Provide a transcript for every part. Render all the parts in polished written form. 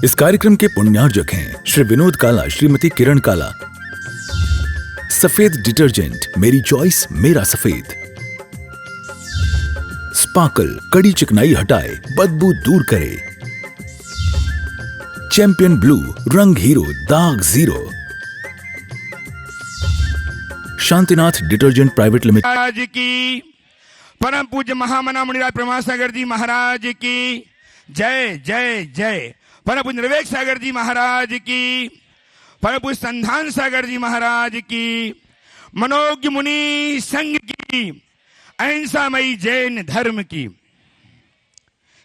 इस कार्यक्रम के पुण्यार्जक हैं श्री विनोद काला, श्रीमती किरण काला। सफेद डिटर्जेंट, मेरी चॉइस मेरा सफेद। स्पार्कल, कड़ी चिकनाई हटाए, बदबू दूर करे। चैंपियन ब्लू, रंग हीरो, दाग zero. Shantinath detergent private limited आज की परम पूज्य महामना मुनिराज प्रमाण सागर जी महाराज की जय जय जय। परम पूज्य विवेक सागर जी महाराज की, परम पूज्य संधान सागर जी महाराज की, मनोज्ञ मुनि संघ की, अहिंसामयी जैन धर्म की।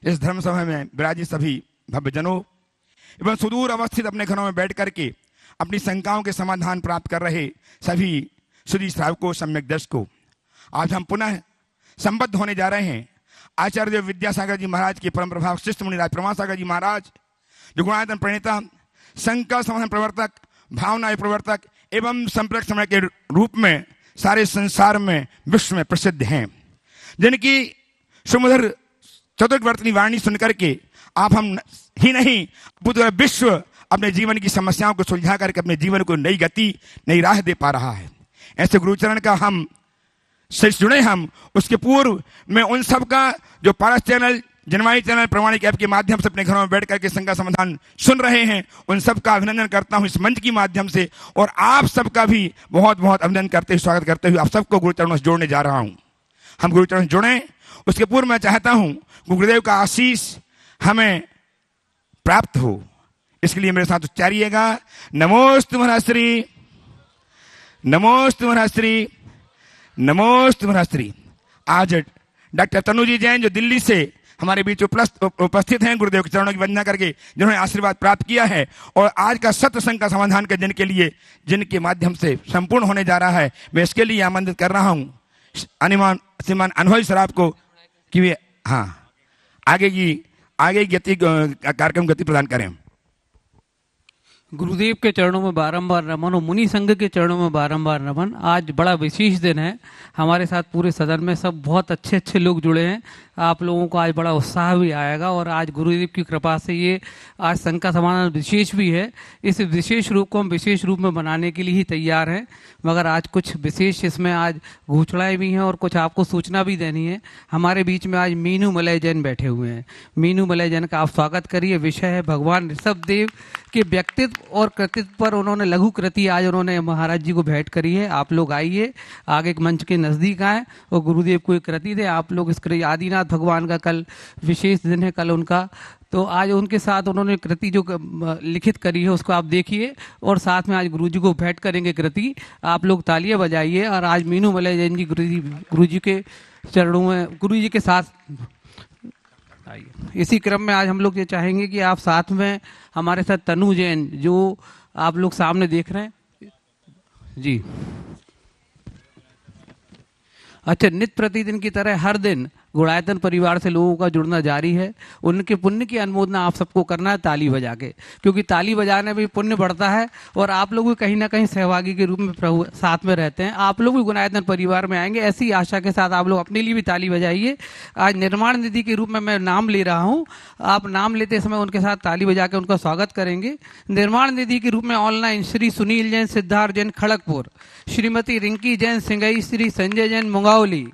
इस धर्म सभा में विराजित सभी भव्यजनों एवं सुदूर अवस्थित अपने घरों में बैठ करके अपनी शंकाओं के समाधान प्राप्त कर रहे सभी सुधी श्रावकों, सम्यक दर्शकों, आज हम पुनः संबद्ध होने जा रहे हैं आचार्य विद्यासागर जी महाराज के परम प्रभाव शिष्ट मुनिराज प्रमाण सागर जी महाराज, जो गुणायतन प्रणेता, शंका समाधान प्रवर्तक, भावना प्रवर्तक एवं संप्रक समय के रूप में सारे संसार में विश्व में प्रसिद्ध हैं, जिनकी सुमधुर चतुर्वर्तनी वाणी सुनकर के आप हम ही नहीं पूरा विश्व अपने जीवन की समस्याओं को सुलझा करके अपने जीवन को नई गति, नई राह दे पा रहा है। ऐसे गुरुचरण का हम से जुड़े हम उसके पूर्व में उन सब का जो पारस चैनल, जनवाणी चैनल, प्रमाणिक ऐप के माध्यम से अपने घरों में बैठ करके शंका समाधान सुन रहे हैं, उन सब का अभिनंदन करता हूं इस मंच के माध्यम से। और आप सबका भी बहुत बहुत अभिनंदन करते हुए, स्वागत करते हुए आप सबको गुरुचरणों से जोड़ने जा रहा हूं। हम गुरुचरण से जुड़े, उसके पूर्व मैं चाहता हूं गुरुदेव का आशीष हमें प्राप्त हो, इसके लिए मेरे साथ उच्चारिएगा, नमोस्तु महाश्री, नमोस्तु महाश्री, नमोस्तु महाश्री। आज डॉक्टर तनुजी जैन जो दिल्ली से हमारे बीच उपस्थित हैं, गुरुदेव के चरणों की वंदना करके जिन्होंने आशीर्वाद प्राप्त किया है, और आज का सत्संग का समाधान के जिनके लिए, जिनके माध्यम से संपूर्ण होने जा रहा है, मैं इसके लिए आमंत्रित कर रहा हूं श्रीमान अनुभवी सराफ को कि वे आगे की गति कार्यक्रम गति प्रदान करें। गुरुदेव के चरणों में बारंबार नमन और मुनि संघ के चरणों में बारंबार नमन। आज बड़ा विशेष दिन है, हमारे साथ पूरे सदन में सब बहुत अच्छे अच्छे लोग जुड़े हैं। आप लोगों को आज बड़ा उत्साह भी आएगा और आज गुरुदेव की कृपा से ये आज संघ का समाधान विशेष भी है। इस विशेष रूप को हम विशेष रूप में बनाने के लिए ही तैयार हैं, मगर आज कुछ विशेष इसमें आज घोषणाएं भी हैं और कुछ आपको सूचना भी देनी है। हमारे बीच में आज मीनू मलय जैन बैठे हुए हैं। मीनू मलय जैन का आप स्वागत करिए। विषय है भगवान ऋषभदेव के व्यक्तित्व और कृतित्व पर उन्होंने लघु कृति आज उन्होंने महाराज जी को भेंट करी है। आप लोग आइए, आगे मंच के नजदीक आए और गुरुदेव को एक कृति दे। आप लोग इस आदिनाथ भगवान का कल विशेष दिन है, कल उनका, तो आज उनके साथ उन्होंने कृति जो लिखित करी है उसको आप देखिए और साथ में आज गुरु जी को भेंट करेंगे कृति। आप लोग तालियां बजाइए और आज मीनू मलय जैन जी गुरु जी के चरणों में गुरु जी के साथ आइए। इसी क्रम में आज हम लोग ये चाहेंगे कि आप साथ में हमारे साथ तनु जैन जो आप लोग सामने देख रहे हैं जी, अच्छा, नित्य प्रतिदिन की तरह हर दिन गुणायतन परिवार से लोगों का जुड़ना जारी है। उनके पुण्य की अनुमोदना आप सबको करना है ताली बजा के, क्योंकि ताली बजाने में पुण्य बढ़ता है और आप लोग भी कहीं ना कहीं सहभागी के रूप में साथ में रहते हैं। आप लोग भी गुणायतन परिवार में आएंगे, ऐसी आशा के साथ आप लोग अपने लिए भी ताली बजाइए। आज निर्माण निधि के रूप में मैं नाम ले रहा हूँ, आप नाम लेते समय उनके साथ ताली बजा के उनका स्वागत करेंगे। निर्माण निधि के रूप में ऑनलाइन श्री सुनील जैन सिद्धार्थ जैन खड़गपुर, श्रीमती रिंकी जैन सिंगई, श्री संजय जैन मुंगावली।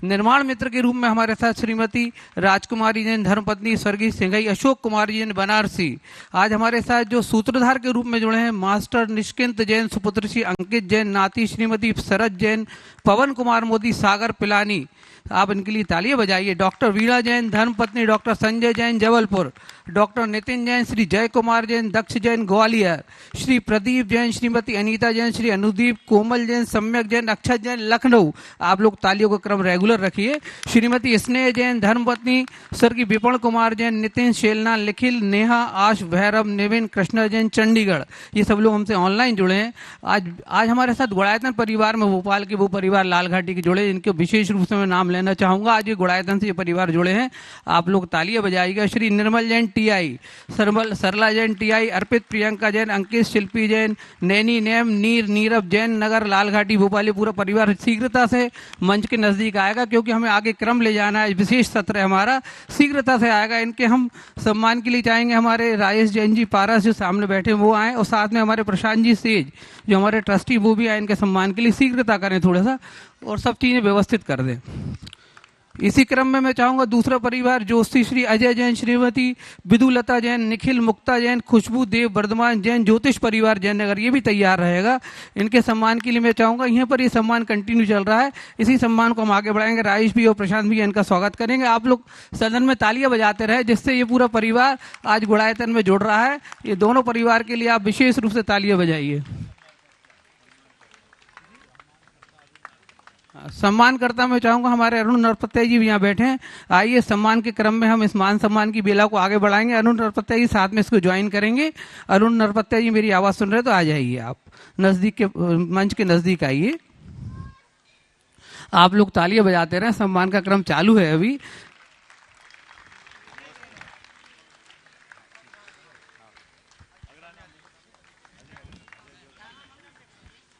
निर्माण मित्र के रूप में हमारे साथ श्रीमती राजकुमारी जैन धर्मपत्नी स्वर्गीय सिंघई, अशोक कुमार जैन बनारसी। आज हमारे साथ जो सूत्रधार के रूप में जुड़े हैं मास्टर निष्किंत जैन, सुपुत्र श्री अंकित जैन, नाती श्रीमती शरद जैन, पवन कुमार मोदी, सागर पिलानी। आप इनके लिए तालियां बजाइए। डॉक्टर वीणा जैन धर्मपत्नी डॉक्टर संजय जैन जबलपुर, डॉक्टर नितिन जैन, श्री जय कुमार जैन, दक्ष जैन ग्वालियर, श्री प्रदीप जैन, श्रीमती अनीता जैन, श्री अनुदीप, कोमल जैन, सम्यक जैन, अक्षत जैन लखनऊ। आप लोग तालियों का क्रम रेगुलर रखिए। श्रीमती स्नेह जैन धर्मपत्नी, स्वर्गीय विपण कुमार जैन, नितिन शेलना, निखिल, नेहा, आश, भैरव, निविन, कृष्णा जैन चंडीगढ़। ये सब लोग हमसे ऑनलाइन जुड़े हैं। आज हमारे साथ गुणायतन परिवार में भोपाल के वो परिवार लालघाटी के जुड़े, इनके विशेष रूप से मैं नाम लेना चाहूंगा। आज ये गुणायतन से ये परिवार जुड़े हैं, आप लोग तालियां बजाइएगा। श्री निर्मल जैन टीआई, सरला जैन टीआई, अर्पित प्रियंका जैन, अंकित शिल्पी जैन, नैनी नेम, नीरव जैन नगर लालघाटी भोपाल, ये पूरा परिवार शीघ्रता से मंच के नजदीक आएगा, क्योंकि हमें आगे क्रम ले जाना है। विशेष सत्र हमारा शीघ्रता से आएगा। इनके हम सम्मान के लिए चाहेंगे हमारे राजेश जैन जी पारस जो सामने बैठे वो आए, और साथ में हमारे प्रशांत जी सेज जो हमारे ट्रस्टी वो भी आए। इनके सम्मान के लिए शीघ्रता करें थोड़ा सा और सब चीजें व्यवस्थित कर दें। इसी क्रम में मैं चाहूंगा दूसरा परिवार जोशी श्री अजय जैन, श्रीमती विदुलता जैन, निखिल मुक्ता जैन, खुशबू देव वर्धमान जैन, ज्योतिष परिवार जैन नगर, ये भी तैयार रहेगा। इनके सम्मान के लिए मैं चाहूंगा, यहाँ पर ये सम्मान कंटिन्यू चल रहा है, इसी सम्मान को हम आगे बढ़ाएंगे। राजेश भी और प्रशांत भी इनका स्वागत करेंगे। आप लोग सदन में तालियां बजाते रहे, जिससे ये पूरा परिवार आज गुड़ायतन में जुड़ रहा है। ये दोनों परिवार के लिए आप विशेष रूप से तालियां बजाइए। सम्मान करता मैं चाहूंगा हमारे अरुण नरपत्या जी भी यहाँ बैठे हैं। आइए सम्मान के क्रम में हम इस मान सम्मान की बेला को आगे बढ़ाएंगे। अरुण नरपत्या जी साथ में इसको ज्वाइन करेंगे। अरुण नरपत्या जी मेरी आवाज सुन रहे तो आ जाइए, आप नजदीक के मंच के नजदीक आइए। आप लोग तालियां बजाते रहे, सम्मान का क्रम चालू है अभी।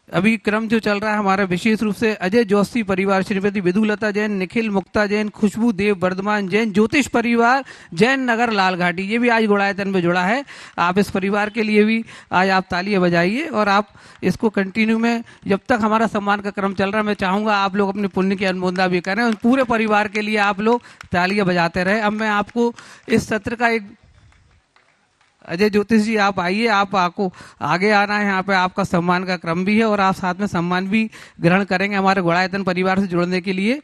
अभी क्रम जो चल रहा है हमारा विशेष रूप से अजय जोशी परिवार, श्रीमती विदुलता जैन, निखिल मुक्ता जैन, खुशबू देव वर्धमान जैन, ज्योतिष परिवार जैन नगर लालघाटी, ये भी आज गुड़ायतन में जुड़ा है। आप इस परिवार के लिए भी आज आप तालियां बजाइए और आप इसको कंटिन्यू में जब तक हमारा सम्मान का क्रम चल रहा है मैं चाहूंगा आप लोग अपने पुण्य की अनुमोदना भी करें और पूरे परिवार के लिए आप लोग तालियां बजाते रहे। अब मैं आपको इस सत्र का एक अजय ज्योतिष जी आप आइए, आपको आगे आना है। यहाँ पे आपका सम्मान का क्रम भी है और आप साथ में सम्मान भी ग्रहण करेंगे हमारे गुड़ायतन परिवार से जुड़ने के लिए।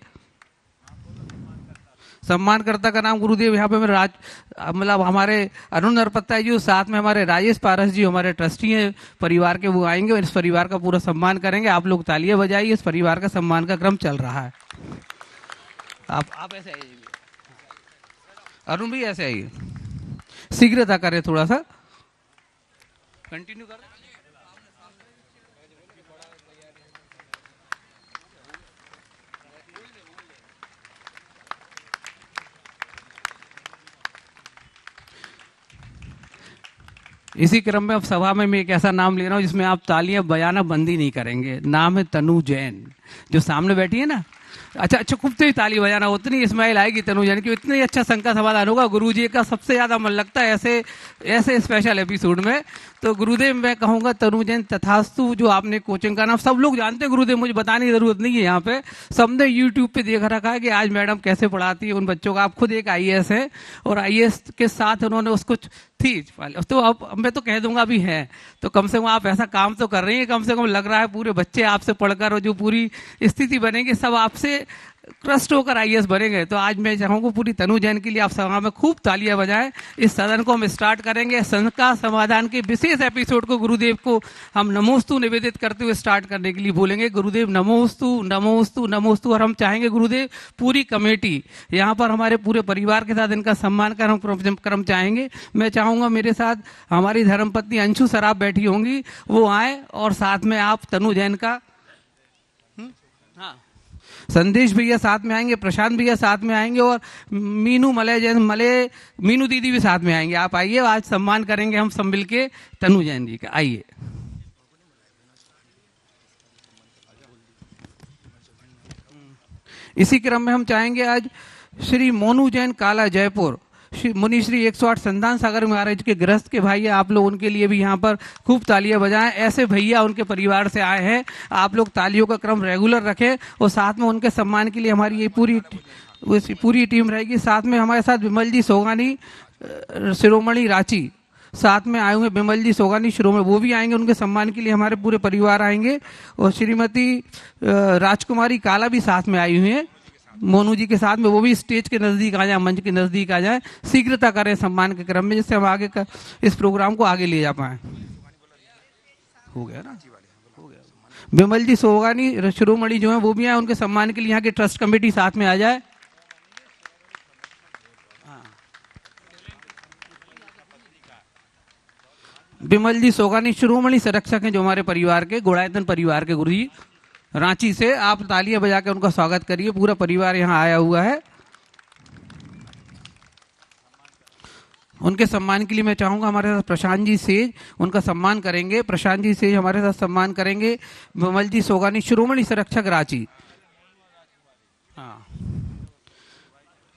सम्मानकर्ता का नाम गुरुदेव, यहाँ पे मेरे मतलब हमारे अरुण नरपत्ता जी, साथ में हमारे राजेश पारस जी हमारे ट्रस्टी हैं परिवार के, वो आएंगे और इस परिवार का पूरा सम्मान करेंगे। आप लोग तालियां बजाइए, इस परिवार का सम्मान का क्रम चल रहा है। आप ऐसे आइए, अरुण भी ऐसे आइए, शीघ्रता करें, थोड़ा सा कंटिन्यू करें। इसी क्रम में अब सभा में मैं एक ऐसा नाम ले रहा हूं जिसमें आप तालियां बजाना बंद ही नहीं करेंगे। नाम है तनु जैन, जो सामने बैठी है ना। अच्छा, खूब से ही ताली बजाना, उतनी स्माइल आएगी तनु जैन की, इतनी अच्छा शंका समाधान होगा। गुरुजी का सबसे ज्यादा मन लगता है ऐसे स्पेशल एपिसोड में। तो गुरुदेव मैं कहूंगा तनु जैन तथास्तु, जो आपने कोचिंग का नाम सब लोग जानते हैं गुरुदेव, मुझे बताने की जरूरत नहीं है। यहाँ पे सबने यूट्यूब पे देख रखा है कि आज मैडम कैसे पढ़ाती है उन बच्चों का। आप खुद एक IAS है और IAS के साथ उन्होंने उसको थी, तो अब मैं तो कह दूंगा अभी है, तो कम से कम आप ऐसा काम तो कर रही है। कम से कम लग रहा है पूरे बच्चे आपसे पढ़कर और जो पूरी स्थिति बनेगी सब आपसे ट्रस्ट होकर IAS बनेंगे। तो आज मैं चाहूंगा पूरी तनु जैन के लिए आप सभा में खूब तालियां बजाएं। इस सदन को हम स्टार्ट करेंगे। शंका समाधान के विशेष एपिसोड को गुरुदेव को हम नमोस्तु निवेदित करते हुए स्टार्ट करने के लिए बोलेंगे। गुरुदेव नमोस्तु नमोस्तु नमोस्तु। और हम चाहेंगे गुरुदेव पूरी कमेटी यहाँ पर हमारे पूरे परिवार के साथ इनका सम्मान का हम क्रम चाहेंगे। मैं चाहूंगा मेरे साथ हमारी धर्मपत्नी अंशु सराफ बैठी होंगी, वो आए और साथ में आप तनु जैन का संदेश भैया साथ में आएंगे, प्रशांत भैया साथ में आएंगे और मीनू मीनू दीदी भी साथ में आएंगे। आप आइए, आज सम्मान करेंगे हम सब मिलके तनु जैन जी का। आइए। इसी क्रम में हम चाहेंगे आज श्री मोनू जैन काला जयपुर, मुनि श्री 108 संतान सागर महाराज के गृहस्थ के भाई है। आप लोग उनके लिए भी यहाँ पर खूब तालियां बजाएं। ऐसे भैया उनके परिवार से आए हैं, आप लोग तालियों का क्रम रेगुलर रखें और साथ में उनके सम्मान के लिए हमारी ये पूरी टीम रहेगी। साथ में हमारे साथ विमल जी सोगानी शिरोमणि रांची साथ में आए हुए, विमल जी सोगानी शिरोमणि वो भी आएंगे, उनके सम्मान के लिए हमारे पूरे परिवार आएंगे। और श्रीमती राजकुमारी काला भी साथ में आई हुई है मोनू जी के साथ में, वो भी स्टेज के नजदीक आ जाए, मंच के नजदीक आ जाए। शीघ्रता करें सम्मान के क्रम में, जिससे हम आगे इस प्रोग्राम को आगे ले जा पाए। हो गया ना, हो गया। विमल जी सोगानी शिरोमणि जो है वो भी आए, उनके सम्मान के लिए यहाँ की ट्रस्ट कमेटी साथ में आ जाए। विमल जी सोगानी शिरोमणि संरक्षक हैं जो हमारे परिवार के, गुड़ायतन परिवार के गुरुजी रांची से। आप तालियां बजा के उनका स्वागत करिए, पूरा परिवार यहाँ आया हुआ है। उनके सम्मान के लिए मैं चाहूंगा हमारे साथ प्रशांत जी सेज, उनका सम्मान करेंगे। प्रशांत जी सेज हमारे साथ सम्मान करेंगे। विमल जी सोगानी, श्रोमणी संरक्षक रांची। हाँ,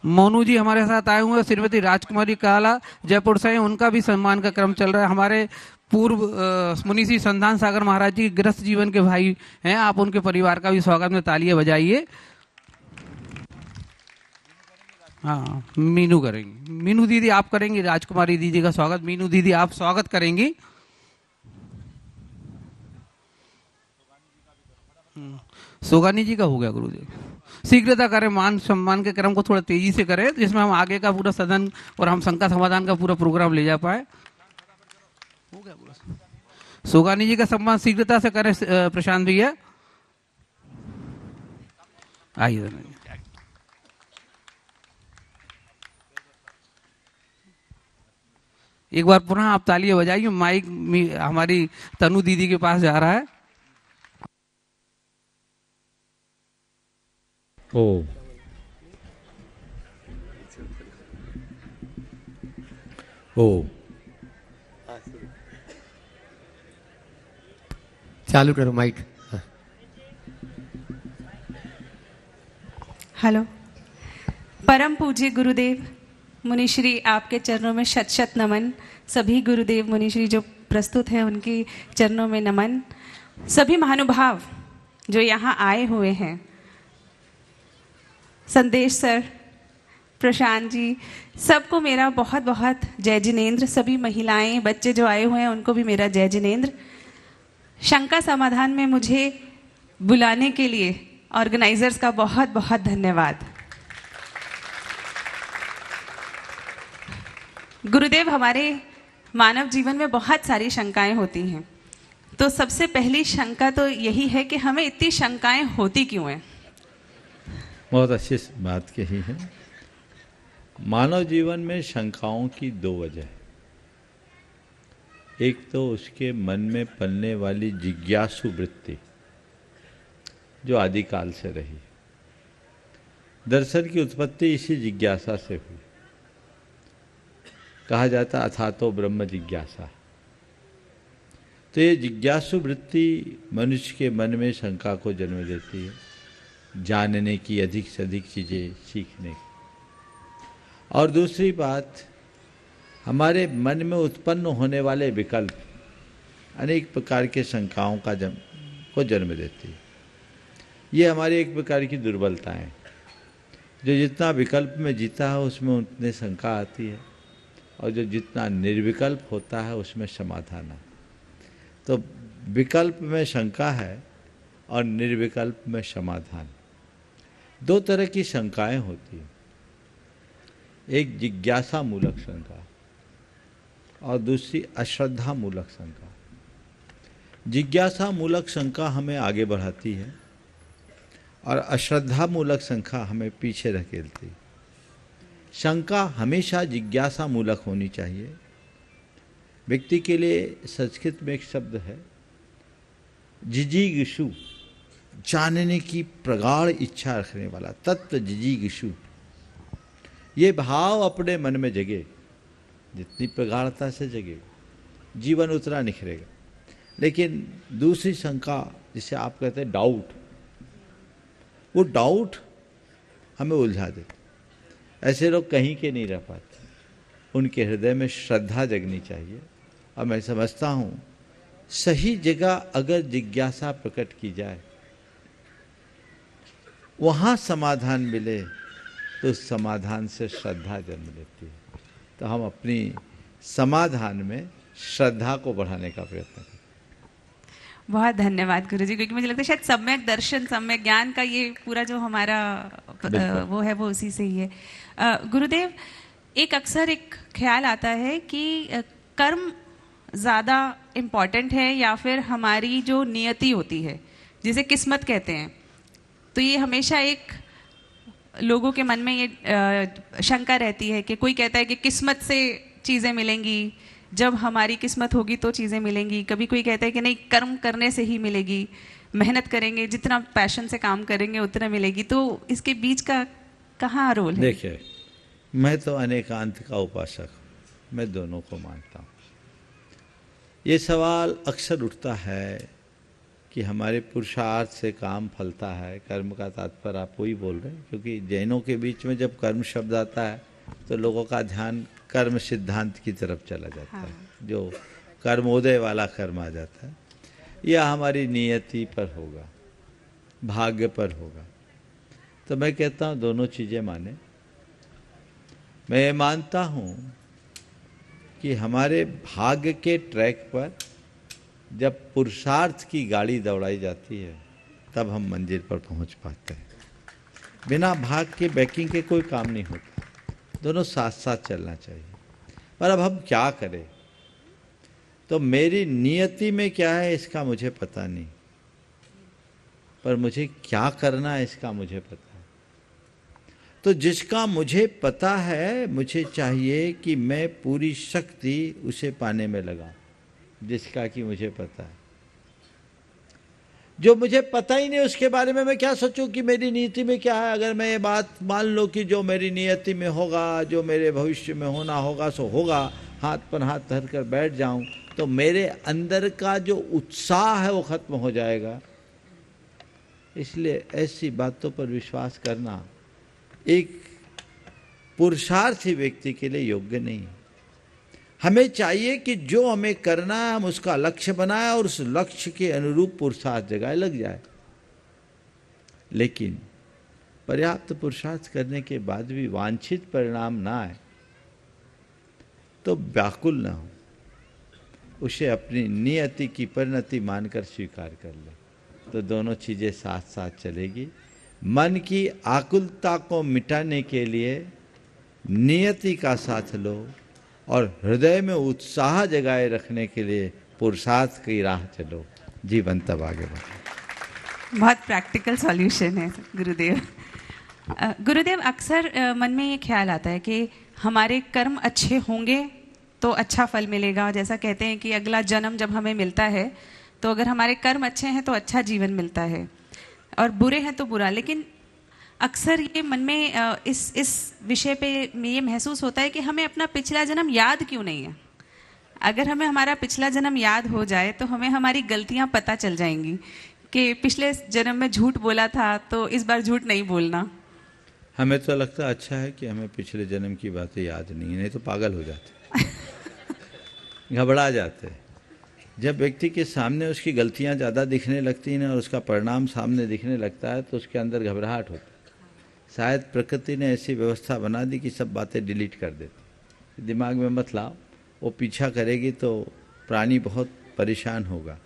मोनू जी हमारे साथ आए हुए हैं। श्रीमती राजकुमारी काला जयपुर से, उनका भी सम्मान का क्रम चल रहा है। हमारे पूर्व मुनीसी संधान सागर महाराज जी गृहस्थ जीवन के भाई हैं, आप उनके परिवार का भी स्वागत में तालियां बजाइए। हाँ, मीनू करेंगी। मीनू दीदी आप करेंगी राजकुमारी दीदी का स्वागत। मीनू दीदी आप स्वागत करेंगी। सोगानी जी का हो गया गुरुजी। शीघ्रता करें, मान सम्मान के क्रम को थोड़ा तेजी से करें जिसमें हम आगे का पूरा सदन और हम शंका समाधान का पूरा प्रोग्राम ले जा पाए। हो गया पूरा। सोगानी जी का सम्मान शीघ्रता से करें प्रशांत भैया। आइए एक बार पुनः आप तालियां बजाइए। माइक हमारी तनु दीदी के पास जा रहा है। ओ ओ चालू करो माइक। हेलो। परम पूज्य गुरुदेव मुनिश्री, आपके चरणों में शत शत नमन। सभी गुरुदेव मुनिश्री जो प्रस्तुत हैं उनके चरणों में नमन। सभी महानुभाव जो यहाँ आए हुए हैं, संदेश सर, प्रशांत जी, सबको मेरा बहुत बहुत जय जिनेंद्र। सभी महिलाएं, बच्चे जो आए हुए हैं उनको भी मेरा जय जिनेंद्र। शंका समाधान में मुझे बुलाने के लिए ऑर्गेनाइजर्स का बहुत बहुत धन्यवाद। गुरुदेव, हमारे मानव जीवन में बहुत सारी शंकाएं होती हैं, तो सबसे पहली शंका तो यही है कि हमें इतनी शंकाएं होती क्यों हैं? बहुत अच्छी बात कही है। मानव जीवन में शंकाओं की दो वजह है। एक तो उसके मन में पलने वाली जिज्ञासु वृत्ति जो आदिकाल से रही। दर्शन की उत्पत्ति इसी जिज्ञासा से हुई। कहा जाता अथातो ब्रह्म जिज्ञासा। तो ये जिज्ञासु वृत्ति मनुष्य के मन में शंका को जन्म देती है, जानने की, अधिक से अधिक चीज़ें सीखने की। और दूसरी बात, हमारे मन में उत्पन्न होने वाले विकल्प अनेक प्रकार के शंकाओं को जन्म देती है। ये हमारी एक प्रकार की दुर्बलता है। जो जितना विकल्प में जीता है उसमें उतनी शंका आती है, और जो जितना निर्विकल्प होता है उसमें समाधान है। तो विकल्प में शंका है और निर्विकल्प में समाधान। दो तरह की शंकाएं होती हैं, एक जिज्ञासा मूलक शंका और दूसरी अश्रद्धा मूलक शंका। जिज्ञासा मूलक शंका हमें आगे बढ़ाती है और अश्रद्धा मूलक शंका हमें पीछे धकेलती है। शंका हमेशा जिज्ञासा मूलक होनी चाहिए। व्यक्ति के लिए संस्कृत में एक शब्द है जिजीगिषु, जानने की प्रगाढ़ इच्छा रखने वाला, तत्व जिजीगिषु। ये भाव अपने मन में जगे, जितनी प्रगाढ़ता से जगे जीवन उतना निखरेगा। लेकिन दूसरी शंका जिसे आप कहते हैं डाउट, वो डाउट हमें उलझा देता। ऐसे लोग कहीं के नहीं रह पाते। उनके हृदय में श्रद्धा जगनी चाहिए। और मैं समझता हूँ सही जगह अगर जिज्ञासा प्रकट की जाए, वहाँ समाधान मिले, तो उस समाधान से श्रद्धा जन्म लेती है। तो हम अपनी समाधान में श्रद्धा को बढ़ाने का प्रयत्न करें। बहुत धन्यवाद गुरुजी, क्योंकि मुझे लगता है शायद सम्यक दर्शन, सम्यक ज्ञान का ये पूरा जो हमारा वो है वो उसी से ही है। गुरुदेव, एक अक्सर एक ख्याल आता है कि कर्म ज़्यादा इम्पॉर्टेंट है या फिर हमारी जो नियति होती है जिसे किस्मत कहते हैं। तो ये हमेशा एक लोगों के मन में ये शंका रहती है कि कोई कहता है कि किस्मत से चीज़ें मिलेंगी, जब हमारी किस्मत होगी तो चीज़ें मिलेंगी। कभी कोई कहता है कि नहीं, कर्म करने से ही मिलेगी, मेहनत करेंगे, जितना पैशन से काम करेंगे उतना मिलेगी। तो इसके बीच का कहाँ रोल है? देखिए, मैं तो अनेकांत का उपासक हूँ। मैं दोनों को मानता हूँ। ये सवाल अक्सर उठता है कि हमारे पुरुषार्थ से काम फलता है, कर्म का तात्पर्य आप वही बोल रहे हैं, क्योंकि जैनों के बीच में जब कर्म शब्द आता है तो लोगों का ध्यान कर्म सिद्धांत की तरफ चला जाता है, जो कर्मोदय वाला कर्म आ जाता है। यह हमारी नियति पर होगा, भाग्य पर होगा। तो मैं कहता हूँ दोनों चीज़ें माने। मैं ये मानता हूँ कि हमारे भाग्य के ट्रैक पर जब पुरुषार्थ की गाड़ी दौड़ाई जाती है तब हम मंजिल पर पहुंच पाते हैं। बिना भाग्य के बैकिंग के कोई काम नहीं होता, दोनों साथ साथ चलना चाहिए। पर अब हम क्या करें? तो मेरी नियति में क्या है इसका मुझे पता नहीं, पर मुझे क्या करना है इसका मुझे पता है। तो जिसका मुझे पता है, मुझे चाहिए कि मैं पूरी शक्ति उसे पाने में लगाऊं, जिसका कि मुझे पता है। जो मुझे पता ही नहीं उसके बारे में मैं क्या सोचूं कि मेरी नीति में क्या है। अगर मैं ये बात मान लो कि जो मेरी नियति में होगा, जो मेरे भविष्य में होना होगा सो होगा, हाथ पर हाथ धर कर बैठ जाऊं, तो मेरे अंदर का जो उत्साह है वो खत्म हो जाएगा। इसलिए ऐसी बातों पर विश्वास करना एक पुरुषार्थी व्यक्ति के लिए योग्य नहीं है। हमें चाहिए कि जो हमें करना है हम उसका लक्ष्य बनाए और उस लक्ष्य के अनुरूप पुरुषार्थ जगह लग जाए। लेकिन पर्याप्त पुरुषार्थ करने के बाद भी वांछित परिणाम ना आए तो व्याकुल ना हो, उसे अपनी नियति की परिणति मानकर स्वीकार कर ले, तो दोनों चीज़ें साथ साथ चलेगी। मन की आकुलता को मिटाने के लिए नियति का साथ लो और हृदय में उत्साह जगाए रखने के लिए पुरुषार्थ की राह चलो। जीवन तब आगे बढ़े। बहुत प्रैक्टिकल सॉल्यूशन है गुरुदेव। गुरुदेव, अक्सर मन में ये ख्याल आता है कि हमारे कर्म अच्छे होंगे तो अच्छा फल मिलेगा। जैसा कहते हैं कि अगला जन्म जब हमें मिलता है तो अगर हमारे कर्म अच्छे हैं तो अच्छा जीवन मिलता है और बुरे हैं तो बुरा। लेकिन अक्सर ये मन में इस विषय पे ये महसूस होता है कि हमें अपना पिछला जन्म याद क्यों नहीं है। अगर हमें हमारा पिछला जन्म याद हो जाए तो हमें हमारी गलतियां पता चल जाएंगी कि पिछले जन्म में झूठ बोला था तो इस बार झूठ नहीं बोलना। हमें तो लगता है अच्छा है कि हमें पिछले जन्म की बातें याद नहीं तो पागल हो जाते, घबरा जाते। जब व्यक्ति के सामने उसकी गलतियां ज़्यादा दिखने लगती हैं और उसका परिणाम सामने दिखने लगता है तो उसके अंदर घबराहट होती है। शायद प्रकृति ने ऐसी व्यवस्था बना दी कि सब बातें डिलीट कर देती। दिमाग में मत लाओ, वो पीछा करेगी तो प्राणी बहुत परेशान होगा।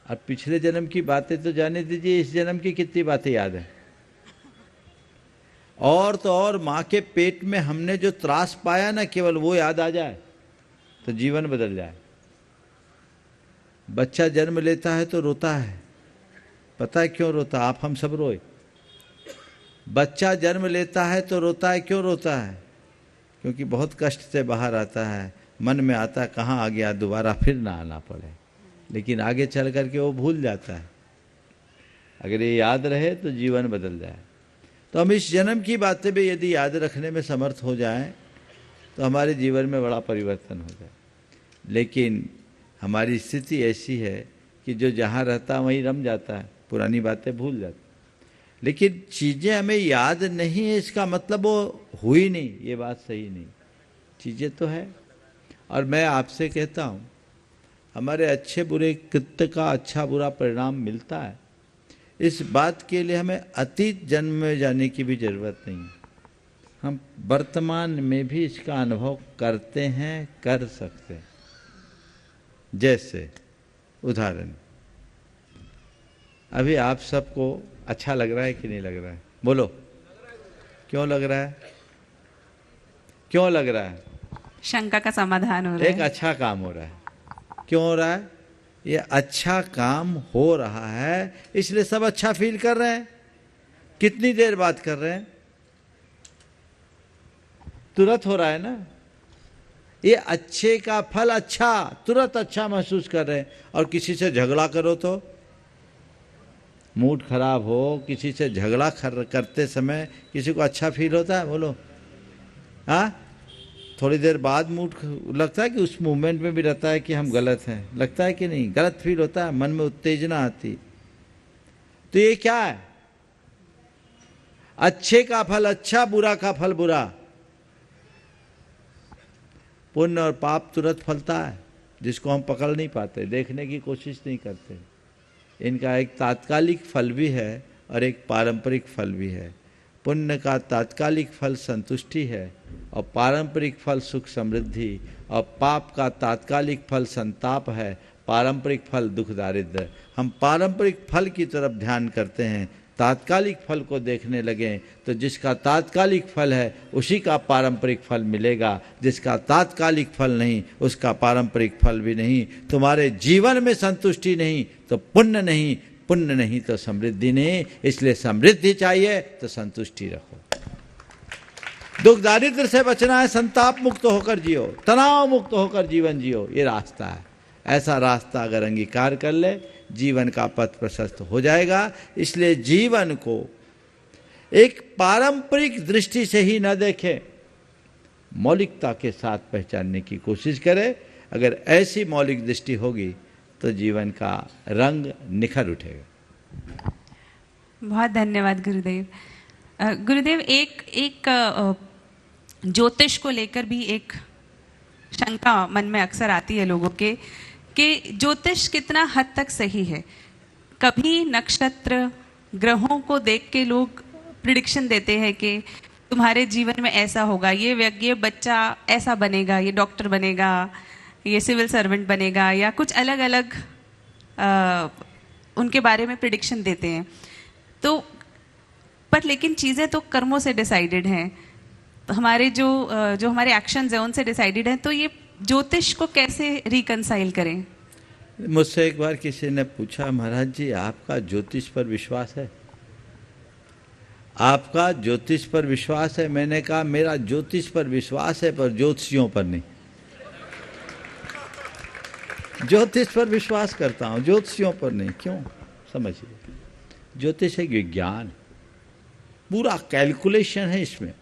अब पिछले जन्म की बातें तो जाने दीजिए, इस जन्म की कितनी बातें याद हैं। और तो और माँ के पेट में हमने जो त्रास पाया ना, केवल वो याद आ जाए तो जीवन बदल जाए। बच्चा जन्म लेता है तो रोता है, पता है क्यों रोता? आप हम सब रोए। बच्चा जन्म लेता है तो रोता है, क्यों रोता है? क्योंकि बहुत कष्ट से बाहर आता है, मन में आता है कहाँ आ गया, दोबारा फिर ना आना पड़े। लेकिन आगे चल करके वो भूल जाता है। अगर ये याद रहे तो जीवन बदल जाए। तो हम इस जन्म की बातें भी यदि याद रखने में समर्थ हो जाएं तो हमारे जीवन में बड़ा परिवर्तन हो जाए। लेकिन हमारी स्थिति ऐसी है कि जो जहाँ रहता वहीं रम जाता है, पुरानी बातें भूल जाता है। लेकिन चीज़ें हमें याद नहीं है इसका मतलब वो हुई नहीं, ये बात सही नहीं। चीज़ें तो है। और मैं आपसे कहता हूँ हमारे अच्छे बुरे कृत्य का अच्छा बुरा परिणाम मिलता है। इस बात के लिए हमें अतीत जन्म में जाने की भी जरूरत नहीं है। हम वर्तमान में भी इसका अनुभव करते हैं, कर सकते हैं। जैसे उदाहरण, अभी आप सबको अच्छा लग रहा है कि नहीं लग रहा है? बोलो, क्यों लग रहा है? क्यों लग रहा है? शंका का समाधान हो रहा है। एक अच्छा काम हो रहा है। क्यों हो रहा है? ये अच्छा काम हो रहा है इसलिए सब अच्छा फील कर रहे हैं। कितनी देर बात कर रहे हैं? तुरंत हो रहा है ना। ये अच्छे का फल अच्छा, तुरंत अच्छा महसूस कर रहे हैं। और किसी से झगड़ा करो तो मूड खराब हो, किसी से झगड़ा करते समय किसी को अच्छा फील होता है? बोलो, हाँ? थोड़ी देर बाद मूड लगता है कि उस मूवमेंट में भी रहता है कि हम गलत हैं, लगता है कि नहीं, गलत फील होता है, मन में उत्तेजना आती। तो ये क्या है? अच्छे का फल अच्छा, बुरा का फल बुरा। पुण्य और पाप तुरंत फलता है, जिसको हम पकड़ नहीं पाते, देखने की कोशिश नहीं करते। इनका एक तात्कालिक फल भी है और एक पारंपरिक फल भी है। पुण्य का तात्कालिक फल संतुष्टि है और पारंपरिक फल सुख समृद्धि, और पाप का तात्कालिक फल संताप है, पारंपरिक फल दुख दारिद्र्य। हम पारंपरिक फल की तरफ ध्यान करते हैं, तात्कालिक फल को देखने लगें तो जिसका तात्कालिक फल है उसी का पारंपरिक फल मिलेगा, जिसका तात्कालिक फल नहीं उसका पारंपरिक फल भी नहीं। तुम्हारे जीवन में संतुष्टि नहीं तो पुण्य नहीं, पुण्य नहीं तो समृद्धि नहीं। इसलिए समृद्धि चाहिए तो संतुष्टि रखो। दुख दारिद्र्य से बचना है, संताप मुक्त होकर जियो, तनाव मुक्त होकर जीवन जियो, ये रास्ता है। ऐसा रास्ता अगर अंगीकार कर ले, जीवन का पथ प्रशस्त हो जाएगा। इसलिए जीवन को एक पारंपरिक दृष्टि से ही न देखें, मौलिकता के साथ पहचानने की कोशिश करें। अगर ऐसी मौलिक दृष्टि होगी तो जीवन का रंग निखर उठेगा। बहुत धन्यवाद गुरुदेव। गुरुदेव, एक ज्योतिष को लेकर भी एक शंका मन में अक्सर आती है लोगों के कि ज्योतिष कितना हद तक सही है। कभी नक्षत्र ग्रहों को देख के लोग प्रिडिक्शन देते हैं कि तुम्हारे जीवन में ऐसा होगा, ये बच्चा ऐसा बनेगा, ये डॉक्टर बनेगा, ये सिविल सर्वेंट बनेगा, या कुछ अलग अलग उनके बारे में प्रिडिक्शन देते हैं। तो पर लेकिन चीज़ें तो कर्मों से डिसाइडेड हैं, हमारे जो हमारे एक्शंस हैं उनसे डिसाइडेड हैं। तो ये ज्योतिष को कैसे रिकंसाइल करें? मुझसे एक बार किसी ने पूछा, महाराज जी आपका ज्योतिष पर विश्वास है? आपका ज्योतिष पर विश्वास है? मैंने कहा मेरा ज्योतिष पर विश्वास है पर ज्योतिषियों पर नहीं। ज्योतिष पर विश्वास करता हूँ, ज्योतिषियों पर नहीं। क्यों? समझिए, ज्योतिष एक विज्ञान, पूरा कैलकुलेशन है इसमें,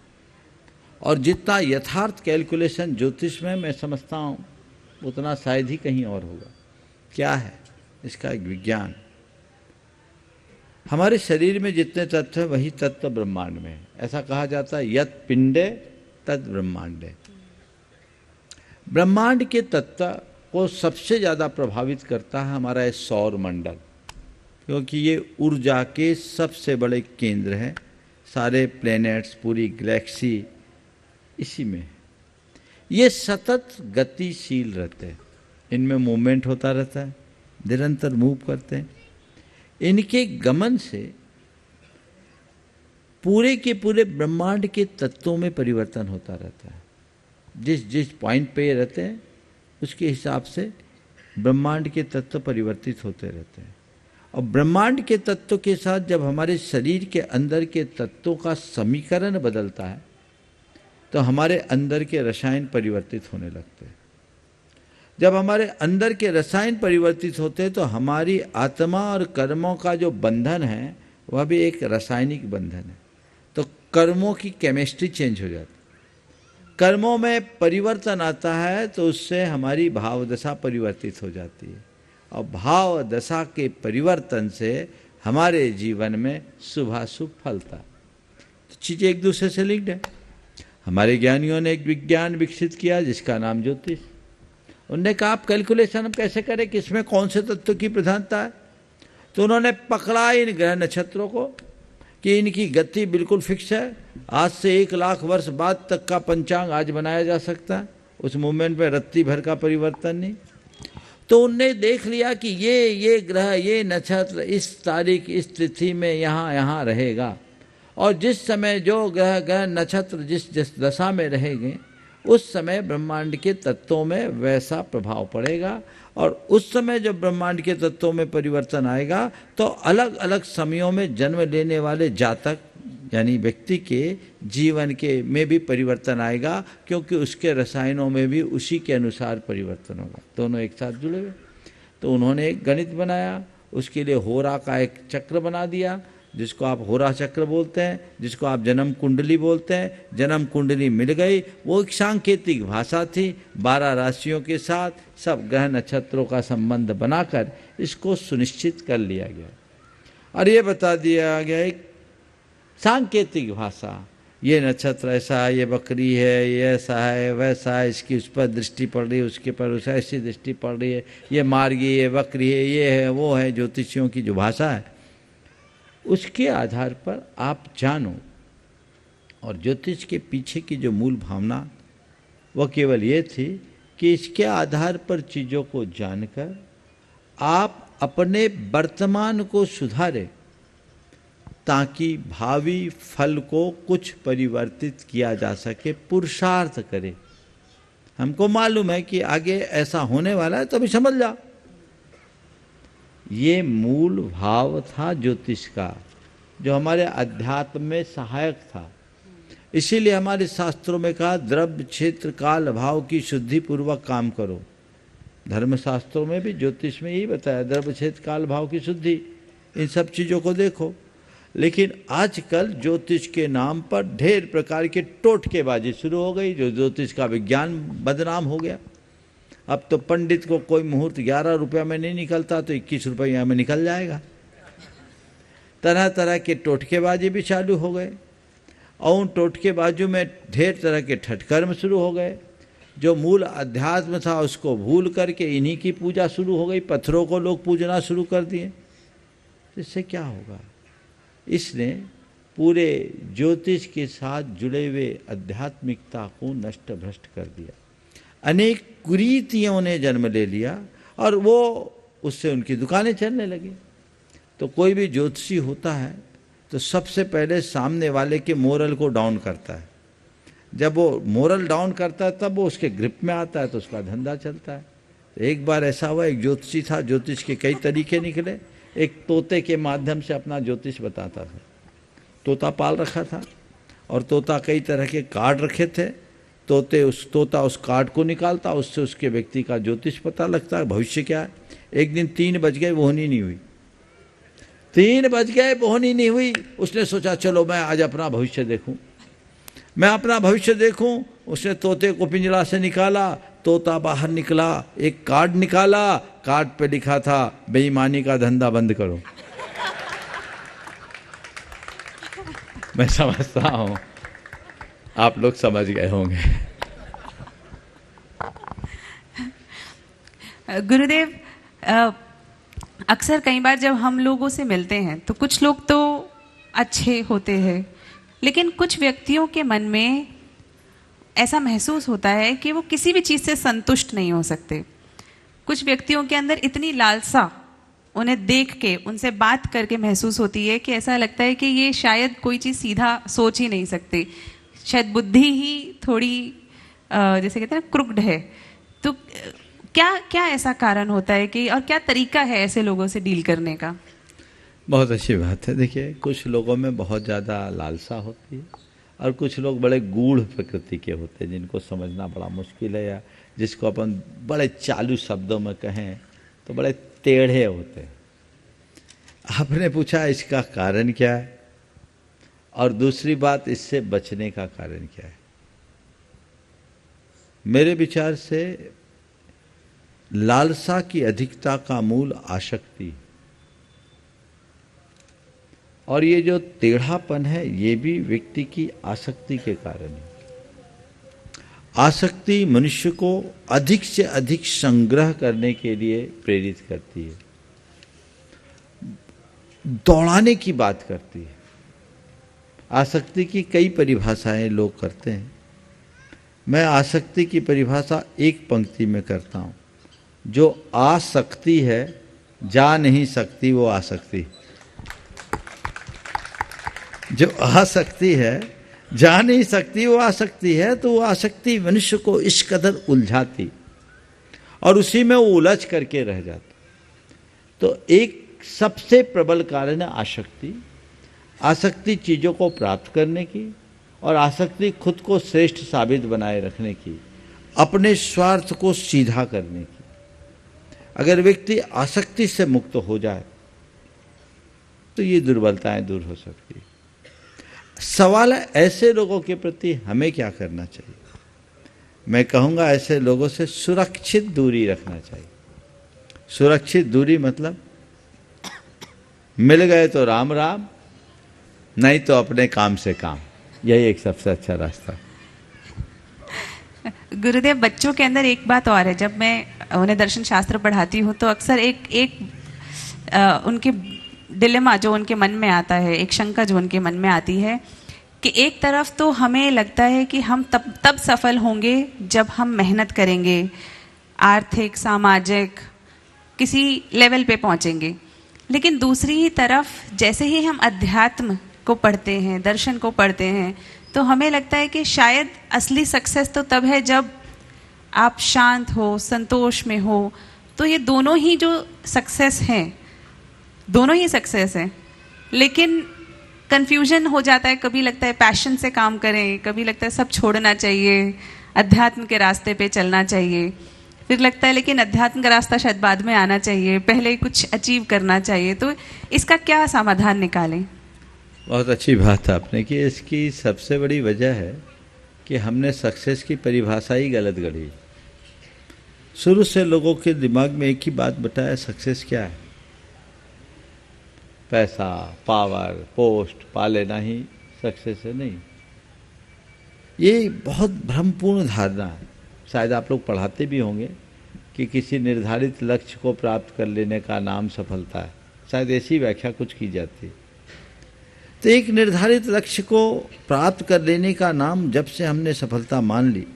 और जितना यथार्थ कैलकुलेशन ज्योतिष में मैं समझता हूँ उतना शायद ही कहीं और होगा। क्या है इसका? एक विज्ञान। हमारे शरीर में जितने तत्व हैं वही तत्व ब्रह्मांड में है। ऐसा कहा जाता है यत् पिंडे तद ब्रह्मांडे। ब्रह्मांड के तत्व को सबसे ज़्यादा प्रभावित करता है हमारा ये सौर मंडल, क्योंकि ये ऊर्जा के सबसे बड़े केंद्र हैं। सारे प्लैनेट्स, पूरी गैलेक्सी इसी में। ये सतत गतिशील रहते हैं, इनमें मूवमेंट होता रहता है, निरंतर मूव करते हैं। इनके गमन से पूरे के पूरे ब्रह्मांड के तत्वों में परिवर्तन होता रहता है। जिस जिस पॉइंट पे ये रहते हैं उसके हिसाब से ब्रह्मांड के तत्व परिवर्तित होते रहते हैं। और ब्रह्मांड के तत्व के साथ जब हमारे शरीर के अंदर के तत्वों का समीकरण बदलता है तो हमारे अंदर के रसायन परिवर्तित होने लगते हैं। जब हमारे अंदर के रसायन परिवर्तित होते हैं तो हमारी आत्मा और कर्मों का जो बंधन है वह भी एक रासायनिक बंधन है। तो कर्मों की केमिस्ट्री चेंज हो जाती है, कर्मों में परिवर्तन आता है तो उससे हमारी भाव दशा परिवर्तित हो जाती है, और भाव दशा के परिवर्तन से हमारे जीवन में शुभाशुभ फलता। तो चीज़ें एक दूसरे से लिंक्ड है। हमारे ज्ञानियों ने एक विज्ञान विकसित किया जिसका नाम ज्योतिष। उन्होंने कहा आप कैलकुलेशन हम कैसे करें कि इसमें कौन से तत्व की प्रधानता है। तो उन्होंने पकड़ा इन ग्रह नक्षत्रों को कि इनकी गति बिल्कुल फिक्स है, आज से 1 लाख वर्ष बाद तक का पंचांग आज बनाया जा सकता है, उस मूवमेंट में रत्ती भर का परिवर्तन नहीं। तो उनने देख लिया कि ये ग्रह, ये नक्षत्र इस तारीख इस तिथि में यहाँ रहेगा, और जिस समय जो ग्रह नक्षत्र जिस दशा में रहेंगे उस समय ब्रह्मांड के तत्वों में वैसा प्रभाव पड़ेगा। और उस समय जब ब्रह्मांड के तत्वों में परिवर्तन आएगा तो अलग अलग समयों में जन्म लेने वाले जातक यानी व्यक्ति के जीवन के में भी परिवर्तन आएगा, क्योंकि उसके रसायनों में भी उसी के अनुसार परिवर्तन होगा। दोनों एक साथ जुड़े हुए। तो उन्होंने एक गणित बनाया, उसके लिए होरा का एक चक्र बना दिया जिसको आप होरा चक्र बोलते हैं, जिसको आप जन्म कुंडली बोलते हैं, जन्म कुंडली मिल गई। वो एक सांकेतिक भाषा थी, 12 राशियों के साथ सब ग्रह नक्षत्रों का संबंध बनाकर इसको सुनिश्चित कर लिया गया और ये बता दिया गया एक सांकेतिक भाषा, ये नक्षत्र ऐसा है, ये बकरी है, ये ऐसा है, वैसा है, इसकी उस पर दृष्टि पड़ रही है, उसके पर उस ऐसी दृष्टि पड़ रही है, ये मार्गी, ये बकरी है, ये है, वो है। ज्योतिषियों की जो भाषा है उसके आधार पर आप जानो। और ज्योतिष के पीछे की जो मूल भावना वो केवल ये थी कि इसके आधार पर चीज़ों को जानकर आप अपने वर्तमान को सुधारें ताकि भावी फल को कुछ परिवर्तित किया जा सके, पुरुषार्थ करें। हमको मालूम है कि आगे ऐसा होने वाला है तो अभी समझ जाओ। ये मूल भाव था ज्योतिष का, जो हमारे अध्यात्म में सहायक था। इसीलिए हमारे शास्त्रों में कहा द्रव्य क्षेत्र काल भाव की शुद्धि पूर्वक काम करो। धर्मशास्त्रों में भी ज्योतिष में यही बताया, द्रव्य क्षेत्र काल भाव की शुद्धि, इन सब चीज़ों को देखो। लेकिन आजकल ज्योतिष के नाम पर ढेर प्रकार के टोटकेबाजी शुरू हो गई, जो ज्योतिष का विज्ञान बदनाम हो गया। अब तो पंडित को कोई मुहूर्त 11 रुपया में नहीं निकलता तो 21 रुपया में निकल जाएगा। तरह तरह के टोटकेबाजी भी चालू हो गए और उन टोटकेबाजों में ढेर तरह के ठटकर्म शुरू हो गए। जो मूल अध्यात्म था उसको भूल करके इन्हीं की पूजा शुरू हो गई, पत्थरों को लोग पूजना शुरू कर दिए। इससे क्या होगा? इसने पूरे ज्योतिष के साथ जुड़े हुए आध्यात्मिकता को नष्ट भ्रष्ट कर दिया। अनेक कुरीतियों ने जन्म ले लिया और वो उससे उनकी दुकानें चलने लगी। तो कोई भी ज्योतिषी होता है तो सबसे पहले सामने वाले के मोरल को डाउन करता है। जब वो मोरल डाउन करता है तब वो उसके ग्रिप में आता है तो उसका धंधा चलता है। तो एक बार ऐसा हुआ, एक ज्योतिषी था, ज्योतिष के कई तरीके निकले। एक तोते के माध्यम से अपना ज्योतिष बताता था। तोता पाल रखा था और तोता कई तरह के कार्ड रखे थे। तोता उस कार्ड को निकालता, उससे उसके व्यक्ति का ज्योतिष पता लगता है, भविष्य क्या है। एक दिन 3 बज गए, बोहनी नहीं हुई। 3 बज गए, बोहनी नहीं हुई। उसने सोचा चलो मैं आज अपना भविष्य देखूं, मैं अपना भविष्य देखूं। उसने तोते को पिंजरा से निकाला, तोता बाहर निकला, एक कार्ड निकाला, कार्ड पे लिखा था बेईमानी का धंधा बंद करो। मैं समझता हूं आप लोग समझ गए होंगे। गुरुदेव, अक्सर कई बार जब हम लोगों से मिलते हैं तो कुछ लोग तो अच्छे होते हैं, लेकिन कुछ व्यक्तियों के मन में ऐसा महसूस होता है कि वो किसी भी चीज़ से संतुष्ट नहीं हो सकते। कुछ व्यक्तियों के अंदर इतनी लालसा उन्हें देख के, उनसे बात करके महसूस होती है कि ऐसा लगता है कि ये शायद कोई चीज़ सीधा सोच ही नहीं सकते, शायद बुद्धि ही थोड़ी जैसे कहते हैं ना क्रुक्ड है। तो क्या क्या ऐसा कारण होता है कि, और क्या तरीका है ऐसे लोगों से डील करने का? बहुत अच्छी बात है। देखिए, कुछ लोगों में बहुत ज़्यादा लालसा होती है और कुछ लोग बड़े गूढ़ प्रकृति के होते हैं जिनको समझना बड़ा मुश्किल है, या जिसको अपन बड़े चालू शब्दों में कहें तो बड़े टेढ़े होते हैं। आपने पूछा इसका कारण क्या है, और दूसरी बात इससे बचने का कारण क्या है। मेरे विचार से लालसा की अधिकता का मूल आसक्ति, और ये जो टेढ़ापन है ये भी व्यक्ति की आसक्ति के कारण है। आसक्ति मनुष्य को अधिक से अधिक संग्रह करने के लिए प्रेरित करती है, दौड़ाने की बात करती है। आसक्ति की कई परिभाषाएं लोग करते हैं। मैं आसक्ति की परिभाषा एक पंक्ति में करता हूं, जो आसक्ति है जा नहीं सकती वो आसक्ति। जो आसक्ति है जा नहीं सकती वो आसक्ति है। तो वो आसक्ति मनुष्य को इस कदर उलझाती और उसी में वो उलझ करके रह जाता। तो एक सबसे प्रबल कारण है आसक्ति। आसक्ति चीज़ों को प्राप्त करने की, और आसक्ति खुद को श्रेष्ठ साबित बनाए रखने की, अपने स्वार्थ को सीधा करने की। अगर व्यक्ति आसक्ति से मुक्त हो जाए तो ये दुर्बलताएं दूर हो सकती है। सवाल है ऐसे लोगों के प्रति हमें क्या करना चाहिए। मैं कहूँगा ऐसे लोगों से सुरक्षित दूरी रखना चाहिए। सुरक्षित दूरी मतलब मिल गए तो राम राम, नहीं तो अपने काम से काम, यही एक सबसे अच्छा रास्ता है। गुरुदेव, बच्चों के अंदर एक बात और है, जब मैं उन्हें दर्शन शास्त्र पढ़ाती हूँ तो अक्सर एक उनके डिलेमा जो उनके मन में आता है, एक शंका जो उनके मन में आती है कि एक तरफ तो हमें लगता है कि हम तब सफल होंगे जब हम मेहनत करेंगे, आर्थिक सामाजिक किसी लेवल पे पहुँचेंगे, लेकिन दूसरी ही तरफ जैसे ही हम अध्यात्म को पढ़ते हैं, दर्शन को पढ़ते हैं, तो हमें लगता है कि शायद असली सक्सेस तो तब है जब आप शांत हो, संतोष में हो। तो ये दोनों ही जो सक्सेस हैं, दोनों ही सक्सेस हैं, लेकिन कंफ्यूजन हो जाता है। कभी लगता है पैशन से काम करें, कभी लगता है सब छोड़ना चाहिए, अध्यात्म के रास्ते पे चलना चाहिए, फिर लगता है लेकिन अध्यात्म का रास्ता शायद बाद में आना चाहिए, पहले कुछ अचीव करना चाहिए। तो इसका क्या समाधान निकालें? बहुत अच्छी बात आपने की। इसकी सबसे बड़ी वजह है कि हमने सक्सेस की परिभाषा ही गलत गढ़ी। शुरू से लोगों के दिमाग में एक ही बात बताया, सक्सेस क्या है? पैसा, पावर, पोस्ट पा लेना ही सक्सेस है। नहीं, ये बहुत भ्रमपूर्ण धारणा है। शायद आप लोग पढ़ाते भी होंगे कि किसी निर्धारित लक्ष्य को प्राप्त कर लेने का नाम सफलता है, शायद ऐसी व्याख्या कुछ की जाती है। तो एक निर्धारित लक्ष्य को प्राप्त कर लेने का नाम जब से हमने सफलता मान ली,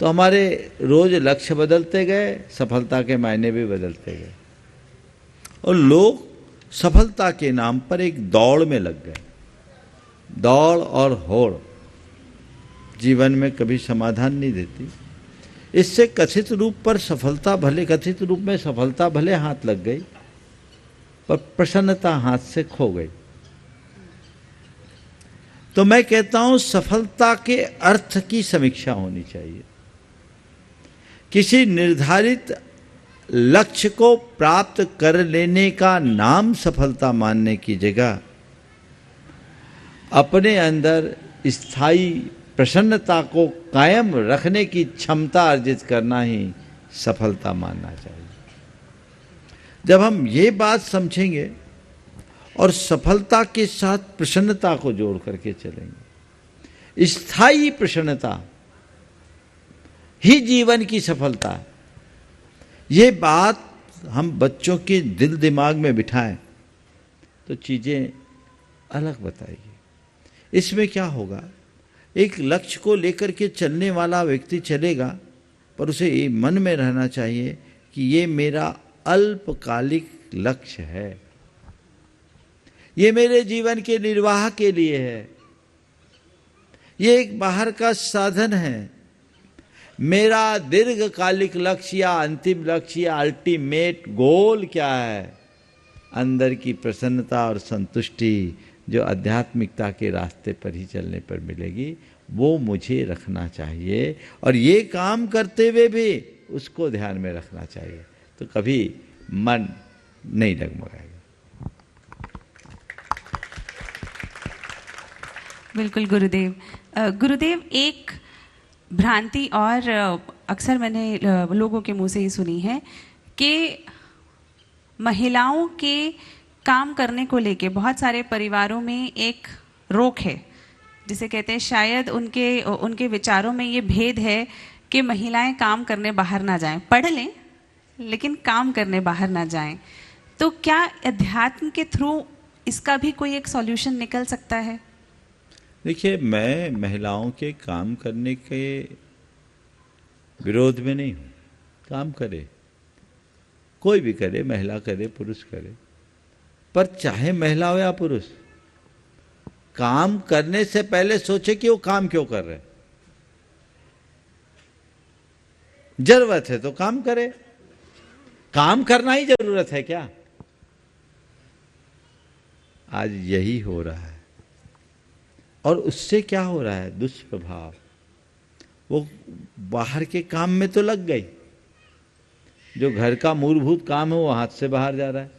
तो हमारे रोज लक्ष्य बदलते गए, सफलता के मायने भी बदलते गए, और लोग सफलता के नाम पर एक दौड़ में लग गए। दौड़ और होड़ जीवन में कभी समाधान नहीं देती। इससे कथित रूप में सफलता भले हाथ लग गई, पर प्रसन्नता हाथ से खो गई। तो मैं कहता हूं सफलता के अर्थ की समीक्षा होनी चाहिए। किसी निर्धारित लक्ष्य को प्राप्त कर लेने का नाम सफलता मानने की जगह अपने अंदर स्थायी प्रसन्नता को कायम रखने की क्षमता अर्जित करना ही सफलता मानना चाहिए। जब हम ये बात समझेंगे और सफलता के साथ प्रसन्नता को जोड़ करके चलेंगे, स्थायी प्रसन्नता ही जीवन की सफलता है, ये बात हम बच्चों के दिल दिमाग में बिठाएं तो चीज़ें अलग बताएगी। इसमें क्या होगा, एक लक्ष्य को लेकर के चलने वाला व्यक्ति चलेगा, पर उसे ये मन में रहना चाहिए कि ये मेरा अल्पकालिक लक्ष्य है, ये मेरे जीवन के निर्वाह के लिए है, ये एक बाहर का साधन है। मेरा दीर्घकालिक लक्ष्य या अंतिम लक्ष्य या अल्टीमेट गोल क्या है? अंदर की प्रसन्नता और संतुष्टि जो आध्यात्मिकता के रास्ते पर ही चलने पर मिलेगी, वो मुझे रखना चाहिए, और ये काम करते हुए भी उसको ध्यान में रखना चाहिए, तो कभी मन नहीं डगमगाएगा। बिल्कुल गुरुदेव। गुरुदेव, एक भ्रांति और अक्सर मैंने लोगों के मुंह से ही सुनी है कि महिलाओं के काम करने को लेके बहुत सारे परिवारों में एक रोक है, जिसे कहते हैं शायद उनके विचारों में ये भेद है कि महिलाएं काम करने बाहर ना जाएं, पढ़ लें लेकिन काम करने बाहर ना जाएं। तो क्या अध्यात्म के थ्रू इसका भी कोई एक सॉल्यूशन निकल सकता है? देखिए, मैं महिलाओं के काम करने के विरोध में नहीं हूँ। काम करे, कोई भी करे, महिला करे, पुरुष करे, पर चाहे महिला हो या पुरुष, काम करने से पहले सोचे कि वो काम क्यों कर रहे। जरूरत है तो काम करे। काम करना ही जरूरत है क्या? आज यही हो रहा है, और उससे क्या हो रहा है? दुष्प्रभाव। वो बाहर के काम में तो लग गई, जो घर का मूलभूत काम है वो हाथ से बाहर जा रहा है।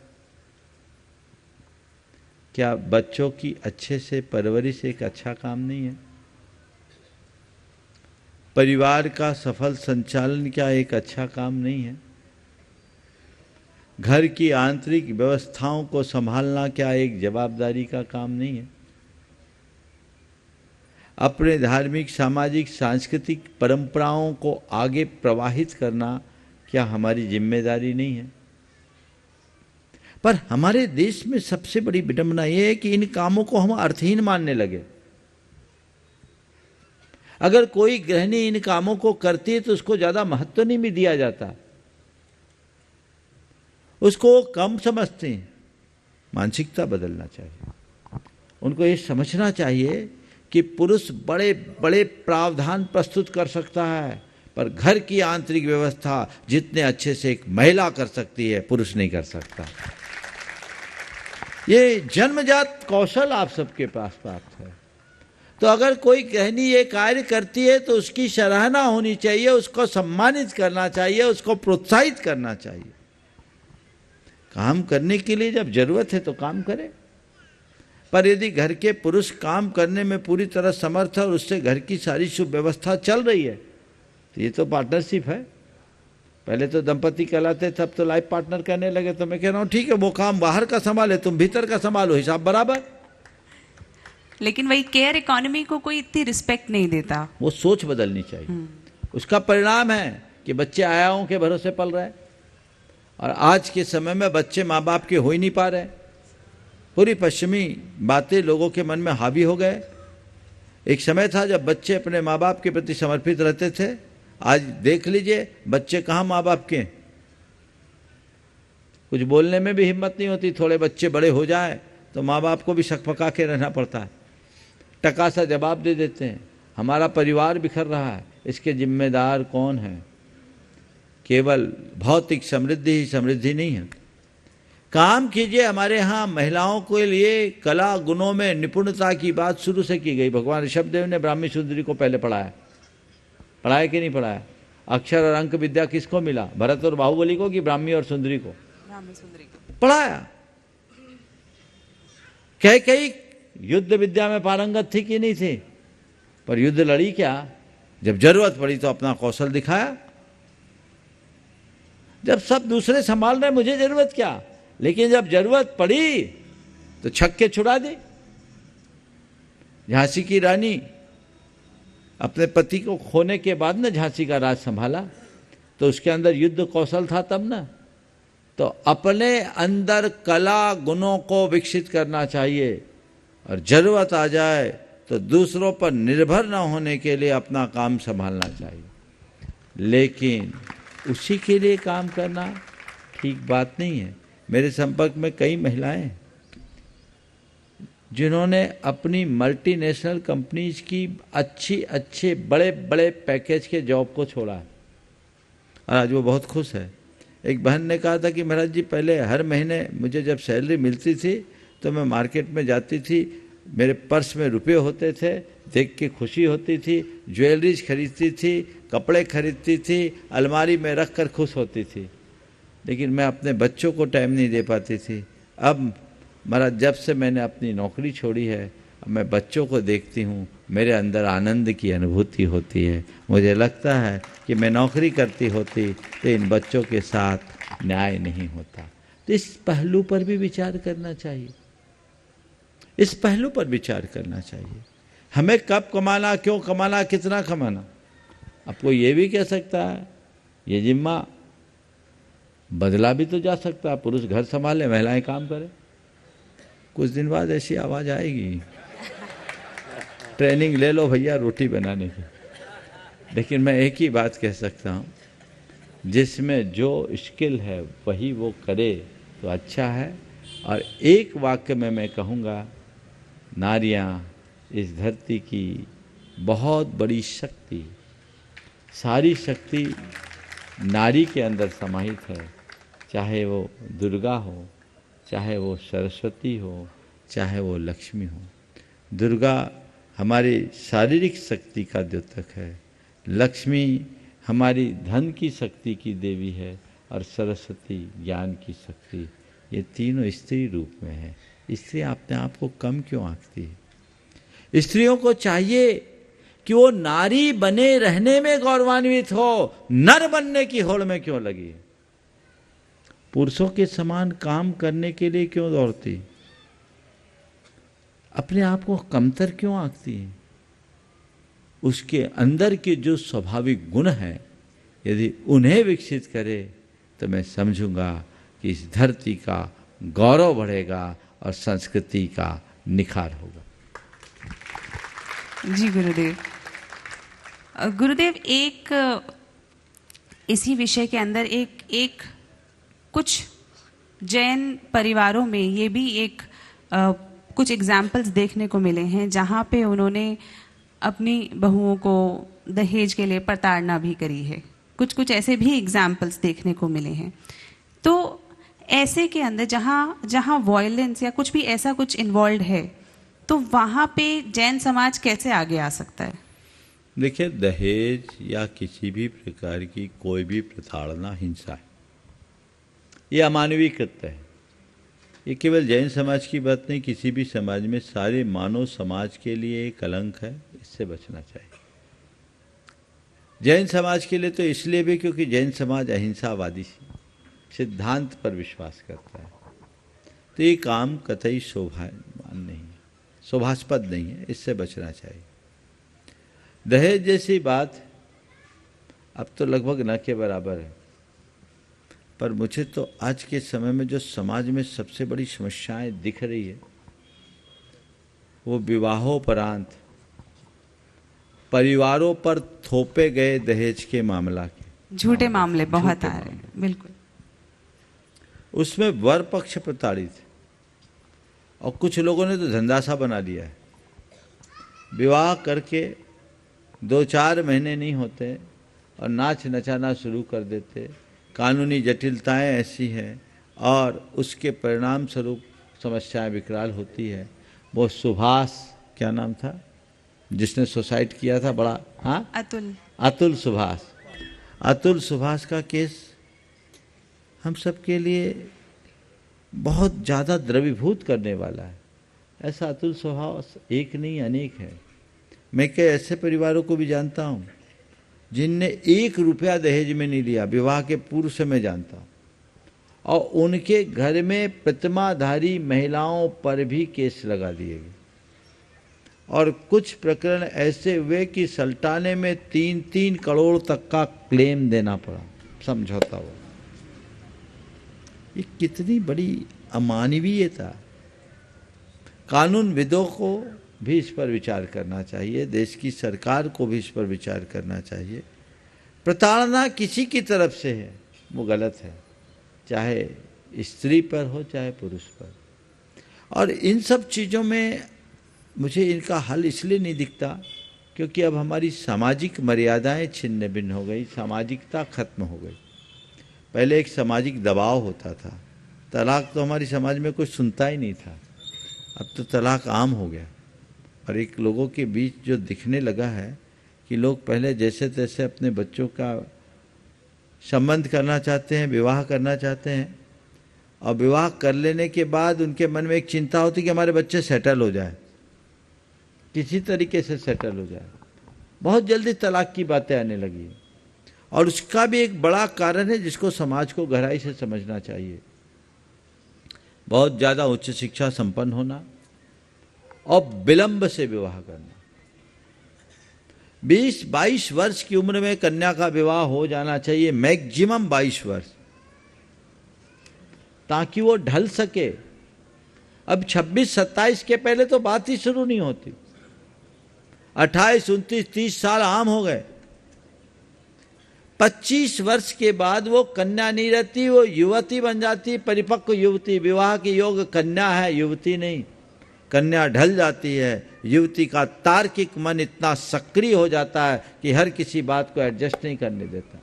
क्या बच्चों की अच्छे से परवरिश एक अच्छा काम नहीं है? परिवार का सफल संचालन क्या एक अच्छा काम नहीं है? घर की आंतरिक व्यवस्थाओं को संभालना क्या एक जवाबदारी का काम नहीं है? अपने धार्मिक, सामाजिक, सांस्कृतिक परंपराओं को आगे प्रवाहित करना क्या हमारी जिम्मेदारी नहीं है? पर हमारे देश में सबसे बड़ी विडंबना यह है कि इन कामों को हम अर्थहीन मानने लगे। अगर कोई गृहिणी इन कामों को करती है तो उसको ज्यादा महत्व नहीं भी दिया जाता, उसको कम समझते हैं। मानसिकता बदलना चाहिए। उनको ये समझना चाहिए कि पुरुष बड़े बड़े प्रावधान प्रस्तुत कर सकता है, पर घर की आंतरिक व्यवस्था जितने अच्छे से एक महिला कर सकती है, पुरुष नहीं कर सकता। ये जन्मजात कौशल आप सबके पास प्राप्त है। तो अगर कोई गृहिणी ये कार्य करती है तो उसकी सराहना होनी चाहिए, उसको सम्मानित करना चाहिए, उसको प्रोत्साहित करना चाहिए। काम करने के लिए जब जरूरत है तो काम करे, पर यदि घर के पुरुष काम करने में पूरी तरह समर्थ है और उससे घर की सारी सुव्यवस्था चल रही है तो ये तो पार्टनरशिप है। पहले तो दंपति कहलाते थे, अब तो लाइफ पार्टनर कहने लगे। तो मैं कह रहा हूं ठीक है, वो काम बाहर का संभाले, तुम भीतर का संभालो, हिसाब बराबर। लेकिन वही केयर इकोनॉमी को कोई इतनी रिस्पेक्ट नहीं देता। वो सोच बदलनी चाहिए। उसका परिणाम है कि बच्चे आयाओं के भरोसे पल रहे हैं और आज के समय में बच्चे माँ बाप के हो ही नहीं पा रहे। पूरी पश्चिमी बातें लोगों के मन में हावी हो गए। एक समय था जब बच्चे अपने माँ बाप के प्रति समर्पित रहते थे। आज देख लीजिए बच्चे कहाँ माँ बाप के, कुछ बोलने में भी हिम्मत नहीं होती। थोड़े बच्चे बड़े हो जाए तो माँ बाप को भी सकपका के रहना पड़ता है, टका सा जवाब दे देते हैं। हमारा परिवार बिखर रहा है, इसके जिम्मेदार कौन है? केवल भौतिक समृद्धि ही समृद्धि नहीं है। काम कीजिए। हमारे यहाँ महिलाओं के लिए कला गुणों में निपुणता की बात शुरू से की गई। भगवान ऋषभदेव ने ब्राह्मी सुंदरी को पहले पढ़ाया कि नहीं पढ़ाया? अक्षर और अंक विद्या किसको मिला? भरत और बाहुबली को कि ब्राह्मी और सुंदरी को? पढ़ाया। कई युद्ध विद्या में पारंगत थी कि नहीं थी, पर युद्ध लड़ी क्या? जब जरूरत पड़ी तो अपना कौशल दिखाया। जब सब दूसरे संभाल रहे, मुझे जरूरत क्या? लेकिन जब जरूरत पड़ी तो छक्के छुड़ा दी। झांसी की रानी अपने पति को खोने के बाद ना झांसी का राज संभाला, तो उसके अंदर युद्ध कौशल था तब ना। तो अपने अंदर कला गुणों को विकसित करना चाहिए और जरूरत आ जाए तो दूसरों पर निर्भर न होने के लिए अपना काम संभालना चाहिए। लेकिन उसी के लिए काम करना ठीक बात नहीं है। मेरे संपर्क में कई महिलाएं हैं जिन्होंने अपनी मल्टीनेशनल कंपनीज की अच्छे बड़े बड़े पैकेज के जॉब को छोड़ा है और आज वो बहुत खुश है। एक बहन ने कहा था कि महाराज जी, पहले हर महीने मुझे जब सैलरी मिलती थी तो मैं मार्केट में जाती थी, मेरे पर्स में रुपये होते थे, देख के खुशी होती थी, ज्वेलरीज खरीदती थी, कपड़े खरीदती थी, अलमारी में रख कर खुश होती थी, लेकिन मैं अपने बच्चों को टाइम नहीं दे पाती थी। अब महाराज जब से मैंने अपनी नौकरी छोड़ी है, अब मैं बच्चों को देखती हूँ, मेरे अंदर आनंद की अनुभूति होती है। मुझे लगता है कि मैं नौकरी करती होती तो इन बच्चों के साथ न्याय नहीं होता। तो इस पहलू पर भी विचार करना चाहिए। इस पहलू पर विचार करना चाहिए। हमें कब कमाना, क्यों कमाना, कितना कमाना। आपको ये भी कह सकता है ये जिम्मा बदला भी तो जा सकता है। पुरुष घर संभाले, महिलाएं काम करें। कुछ दिन बाद ऐसी आवाज आएगी, ट्रेनिंग ले लो भैया रोटी बनाने की। लेकिन मैं एक ही बात कह सकता हूँ, जिसमें जो स्किल है वही वो करे तो अच्छा है। और एक वाक्य में मैं कहूँगा, नारियाँ इस धरती की बहुत बड़ी शक्ति, सारी शक्ति नारी के अंदर समाहित है। चाहे वो दुर्गा हो, चाहे वो सरस्वती हो, चाहे वो लक्ष्मी हो। दुर्गा हमारी शारीरिक शक्ति का द्योतक है, लक्ष्मी हमारी धन की शक्ति की देवी है और सरस्वती ज्ञान की शक्ति। ये तीनों स्त्री रूप में है। स्त्री अपने आप को कम क्यों आंकती है? स्त्रियों को चाहिए कि वो नारी बने रहने में गौरवान्वित हो, नर बनने की होड़ में क्यों लगी? पुरुषों के समान काम करने के लिए क्यों दौड़ती? अपने आप को कमतर क्यों आंकती है? उसके अंदर के जो स्वाभाविक गुण हैं, यदि उन्हें विकसित करे तो मैं समझूंगा कि इस धरती का गौरव बढ़ेगा और संस्कृति का निखार होगा। जी गुरुदेव। गुरुदेव, एक इसी विषय के अंदर एक कुछ जैन परिवारों में ये भी एक कुछ एग्जाम्पल्स देखने को मिले हैं जहाँ पे उन्होंने अपनी बहुओं को दहेज के लिए प्रताड़ना भी करी है। कुछ ऐसे भी एग्जाम्पल्स देखने को मिले हैं। तो ऐसे के अंदर जहाँ वॉयलेंस या कुछ भी ऐसा कुछ इन्वॉल्व है, तो वहाँ पे जैन समाज कैसे आगे आ सकता है? देखिए, दहेज या किसी भी प्रकार की कोई भी प्रताड़ना हिंसा है, ये अमानवीय कृत्य है। ये केवल जैन समाज की बात नहीं, किसी भी समाज में सारे मानव समाज के लिए एक कलंक है, इससे बचना चाहिए। जैन समाज के लिए तो इसलिए भी क्योंकि जैन समाज अहिंसावादी सिद्धांत पर विश्वास करता है। तो ये काम कतई शोभावान नहीं है, शोभास्पद नहीं है, इससे बचना चाहिए। दहेज जैसी बात अब तो लगभग न के बराबर है, पर मुझे तो आज के समय में जो समाज में सबसे बड़ी समस्याएं दिख रही है, वो विवाहोपरांत परिवारों पर थोपे गए दहेज के मामला के झूठे मामले बहुत आ रहे हैं। बिल्कुल। उसमें वर पक्ष प्रताड़ित और कुछ लोगों ने तो धंधा सा बना लिया है। विवाह करके 2-4 महीने नहीं होते और नाच नचाना शुरू कर देते। कानूनी जटिलताएं ऐसी हैं और उसके परिणाम स्वरूप समस्याएं विकराल होती है। वो सुभाष, क्या नाम था जिसने सुसाइड किया था, बड़ा, हाँ, अतुल सुभाष। अतुल सुभाष का केस हम सब के लिए बहुत ज़्यादा द्रवीभूत करने वाला है। ऐसा अतुल सुभाष एक नहीं अनेक है। मैं कई ऐसे परिवारों को भी जानता हूँ जिनने 1 रुपया दहेज में नहीं लिया, विवाह के पूर्व से मैं जानता हूँ, और उनके घर में प्रतिमाधारी महिलाओं पर भी केस लगा दिए गए। और कुछ प्रकरण ऐसे हुए कि सल्टाने में 3-3 करोड़ तक का क्लेम देना पड़ा, समझौता हुआ। ये कितनी बड़ी अमानवीयता। कानूनविदों को भी इस पर विचार करना चाहिए, देश की सरकार को भी इस पर विचार करना चाहिए। प्रताड़ना किसी की तरफ से है वो गलत है, चाहे स्त्री पर हो चाहे पुरुष पर। और इन सब चीज़ों में मुझे इनका हल इसलिए नहीं दिखता क्योंकि अब हमारी सामाजिक मर्यादाएं छिन्न भिन्न हो गई, सामाजिकता खत्म हो गई। पहले एक सामाजिक दबाव होता था, तलाक तो हमारी समाज में कोई सुनता ही नहीं था, अब तो तलाक आम हो गया। और एक लोगों के बीच जो दिखने लगा है कि लोग पहले जैसे तैसे अपने बच्चों का संबंध करना चाहते हैं, विवाह करना चाहते हैं, और विवाह कर लेने के बाद उनके मन में एक चिंता होती कि हमारे बच्चे सेटल हो जाए, किसी तरीके से सेटल हो जाए। बहुत जल्दी तलाक की बातें आने लगी और उसका भी एक बड़ा कारण है जिसको समाज को गहराई से समझना चाहिए। बहुत ज़्यादा उच्च शिक्षा संपन्न होना और विलंब से विवाह करना। 20-22 वर्ष की उम्र में कन्या का विवाह हो जाना चाहिए, मैक्सिमम 22 वर्ष, ताकि वो ढल सके। अब 26-27 के पहले तो बात ही शुरू नहीं होती। 28, 29, 30 साल आम हो गए। 25 वर्ष के बाद वो कन्या नहीं रहती, वो युवती बन जाती, परिपक्व युवती। विवाह के योग कन्या है, युवती नहीं। कन्या ढल जाती है, युवती का तार्किक मन इतना सक्रिय हो जाता है कि हर किसी बात को एडजस्ट नहीं करने देता।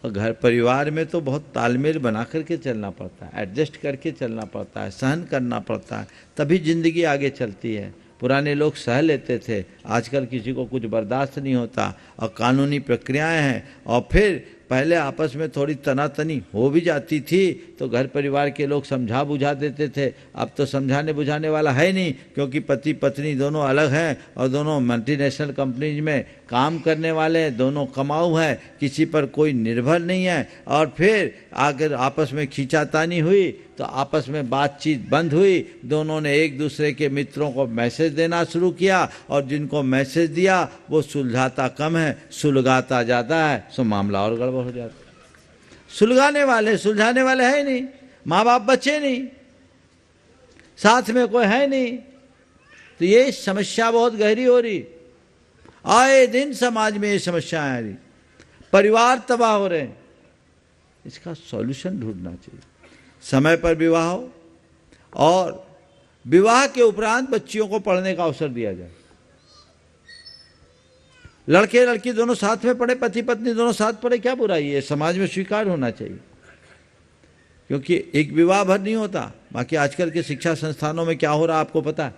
और घर परिवार में तो बहुत तालमेल बना करके चलना पड़ता है, एडजस्ट करके चलना पड़ता है, सहन करना पड़ता है, तभी जिंदगी आगे चलती है। पुराने लोग सह लेते थे, आजकल किसी को कुछ बर्दाश्त नहीं होता और कानूनी प्रक्रियाएं हैं। और फिर पहले आपस में थोड़ी तनातनी हो भी जाती थी तो घर परिवार के लोग समझा बुझा देते थे। अब तो समझाने बुझाने वाला है नहीं, क्योंकि पति पत्नी दोनों अलग हैं और दोनों मल्टीनेशनल कंपनीज में काम करने वाले हैं, दोनों कमाऊ हैं, किसी पर कोई निर्भर नहीं है। और फिर अगर आपस में खींचातानी हुई तो आपस में बातचीत बंद हुई, दोनों ने एक दूसरे के मित्रों को मैसेज देना शुरू किया और जिनको मैसेज दिया वो सुलझाता कम है, सुलगाता ज़्यादा है, सो मामला और गड़बड़ हो जाता है। सुलगाने वाले सुलझाने वाले है नहीं, माँ बाप बच्चे नहीं, साथ में कोई है नहीं, तो ये समस्या बहुत गहरी हो रही। आए दिन समाज में ये समस्याएं आ रही, परिवार तबाह हो रहे हैं। इसका सॉल्यूशन ढूंढना चाहिए। समय पर विवाह हो और विवाह के उपरांत बच्चियों को पढ़ने का अवसर दिया जाए। लड़के लड़की दोनों साथ में पढ़े, पति पत्नी दोनों साथ पढ़े, क्या बुराई है? समाज में स्वीकार होना चाहिए, क्योंकि एक विवाह भर नहीं होता। बाकी आजकल के शिक्षा संस्थानों में क्या हो रहा आपको पता है,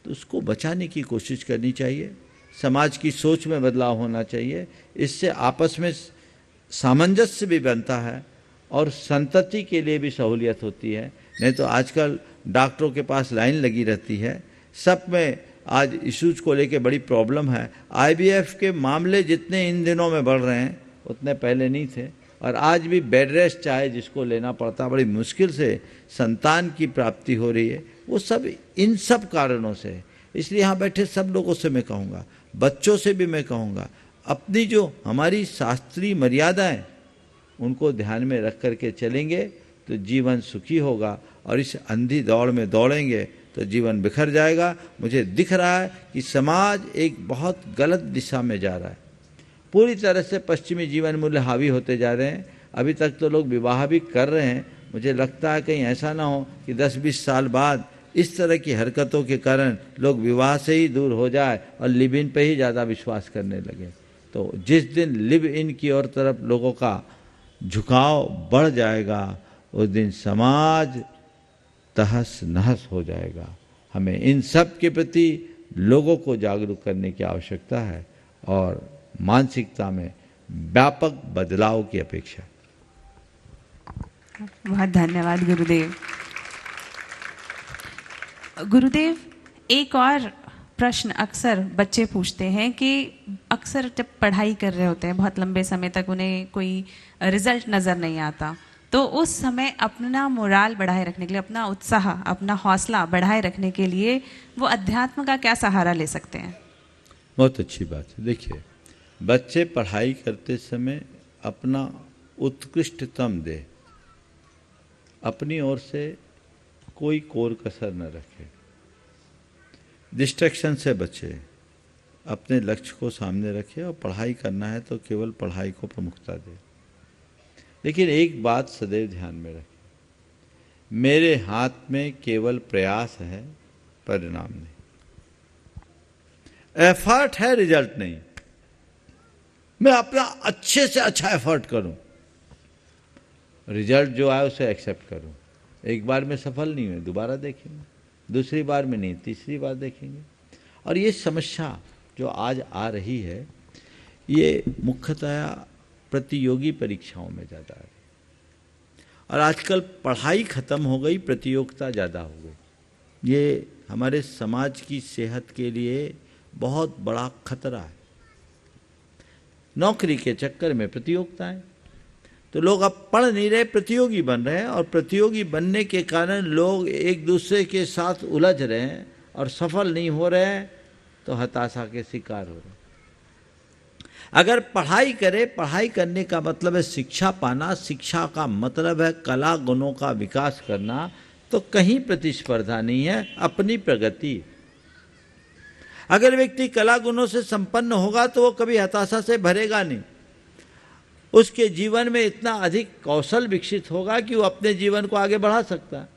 तो उसको बचाने की कोशिश करनी चाहिए। समाज की सोच में बदलाव होना चाहिए, इससे आपस में सामंजस्य भी बनता है और संतति के लिए भी सहूलियत होती है। नहीं तो आजकल डॉक्टरों के पास लाइन लगी रहती है, सब में आज इश्यूज को लेके बड़ी प्रॉब्लम है। आईवीएफ के मामले जितने इन दिनों में बढ़ रहे हैं उतने पहले नहीं थे, और आज भी बेड रेस्ट चाहे जिसको लेना पड़ता, बड़ी मुश्किल से संतान की प्राप्ति हो रही है। वो सब इन सब कारणों से है। इसलिए यहाँ बैठे सब लोगों से मैं कहूँगा, बच्चों से भी मैं कहूँगा, अपनी जो हमारी शास्त्रीय मर्यादाएं उनको ध्यान में रख करके चलेंगे तो जीवन सुखी होगा, और इस अंधी दौड़ में दौड़ेंगे तो जीवन बिखर जाएगा। मुझे दिख रहा है कि समाज एक बहुत गलत दिशा में जा रहा है, पूरी तरह से पश्चिमी जीवन मूल्य हावी होते जा रहे हैं। अभी तक तो लोग विवाह भी कर रहे हैं, मुझे लगता है कहीं ऐसा ना हो कि 10-20 साल बाद इस तरह की हरकतों के कारण लोग विवाह से ही दूर हो जाए और लिव इन पे ही ज़्यादा विश्वास करने लगे। तो जिस दिन लिव इन की ओर तरफ लोगों का झुकाव बढ़ जाएगा उस दिन समाज तहस नहस हो जाएगा। हमें इन सब के प्रति लोगों को जागरूक करने की आवश्यकता है और मानसिकता में व्यापक बदलाव की अपेक्षा। बहुत धन्यवाद गुरुदेव। गुरुदेव, एक और प्रश्न अक्सर बच्चे पूछते हैं कि अक्सर जब पढ़ाई कर रहे होते हैं बहुत लंबे समय तक उन्हें कोई रिजल्ट नज़र नहीं आता, तो उस समय अपना मोराल बढ़ाए रखने के लिए, अपना उत्साह, अपना हौसला बढ़ाए रखने के लिए वो अध्यात्म का क्या सहारा ले सकते हैं? बहुत अच्छी बात है। देखिए, बच्चे पढ़ाई करते समय अपना उत्कृष्टतम दे, अपनी ओर से कोई कोर कसर न रखे, डिस्ट्रैक्शन से बचे, अपने लक्ष्य को सामने रखे और पढ़ाई करना है तो केवल पढ़ाई को प्रमुखता दे। लेकिन एक बात सदैव ध्यान में रखें, मेरे हाथ में केवल प्रयास है, परिणाम नहीं। एफर्ट है, रिजल्ट नहीं। मैं अपना अच्छे से अच्छा एफर्ट करूं, रिजल्ट जो आए उसे एक्सेप्ट करूं। एक बार में सफल नहीं हुए, दोबारा देखेंगे, दूसरी बार में नहीं, तीसरी बार देखेंगे। और ये समस्या जो आज आ रही है ये मुख्यतः प्रतियोगी परीक्षाओं में ज़्यादा आ रही है, और आजकल पढ़ाई ख़त्म हो गई, प्रतियोगिता ज़्यादा हो गई। ये हमारे समाज की सेहत के लिए बहुत बड़ा खतरा है। नौकरी के चक्कर में प्रतियोगिताएं, तो लोग अब पढ़ नहीं रहे, प्रतियोगी बन रहे हैं, और प्रतियोगी बनने के कारण लोग एक दूसरे के साथ उलझ रहे हैं और सफल नहीं हो रहे हैं, तो हताशा के शिकार हो रहे हैं। अगर पढ़ाई करे, पढ़ाई करने का मतलब है शिक्षा पाना, शिक्षा का मतलब है कला गुणों का विकास करना, तो कहीं प्रतिस्पर्धा नहीं है, अपनी प्रगति। अगर व्यक्ति कला गुणों से संपन्न होगा तो वो कभी हताशा से भरेगा नहीं, उसके जीवन में इतना अधिक कौशल विकसित होगा कि वो अपने जीवन को आगे बढ़ा सकता है।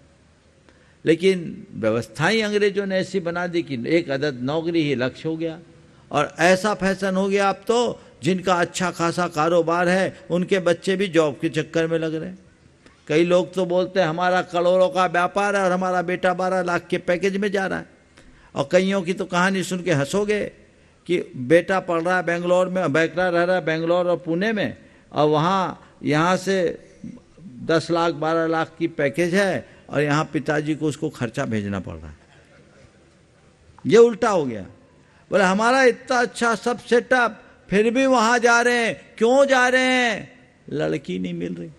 लेकिन व्यवस्थाएं अंग्रेजों ने ऐसी बना दी कि एक अदद नौकरी ही लक्ष्य हो गया, और ऐसा फैशन हो गया अब तो जिनका अच्छा खासा कारोबार है उनके बच्चे भी जॉब के चक्कर में लग रहे हैं। कई लोग तो बोलते हैं हमारा करोड़ों का व्यापार है और हमारा बेटा 12 लाख के पैकेज में जा रहा है, और कईयों की तो कहानी सुन के हंसोगे कि बेटा पढ़ रहा है बेंगलोर में, बेटा रह रहा है बेंगलोर और पुणे में, और वहाँ यहाँ से 10 लाख 12 लाख की पैकेज है और यहाँ पिताजी को उसको खर्चा भेजना पड़ रहा है। ये उल्टा हो गया। बोले हमारा इतना अच्छा सब सेटअप, फिर भी वहाँ जा रहे हैं, क्यों जा रहे हैं? लड़की नहीं मिल रही।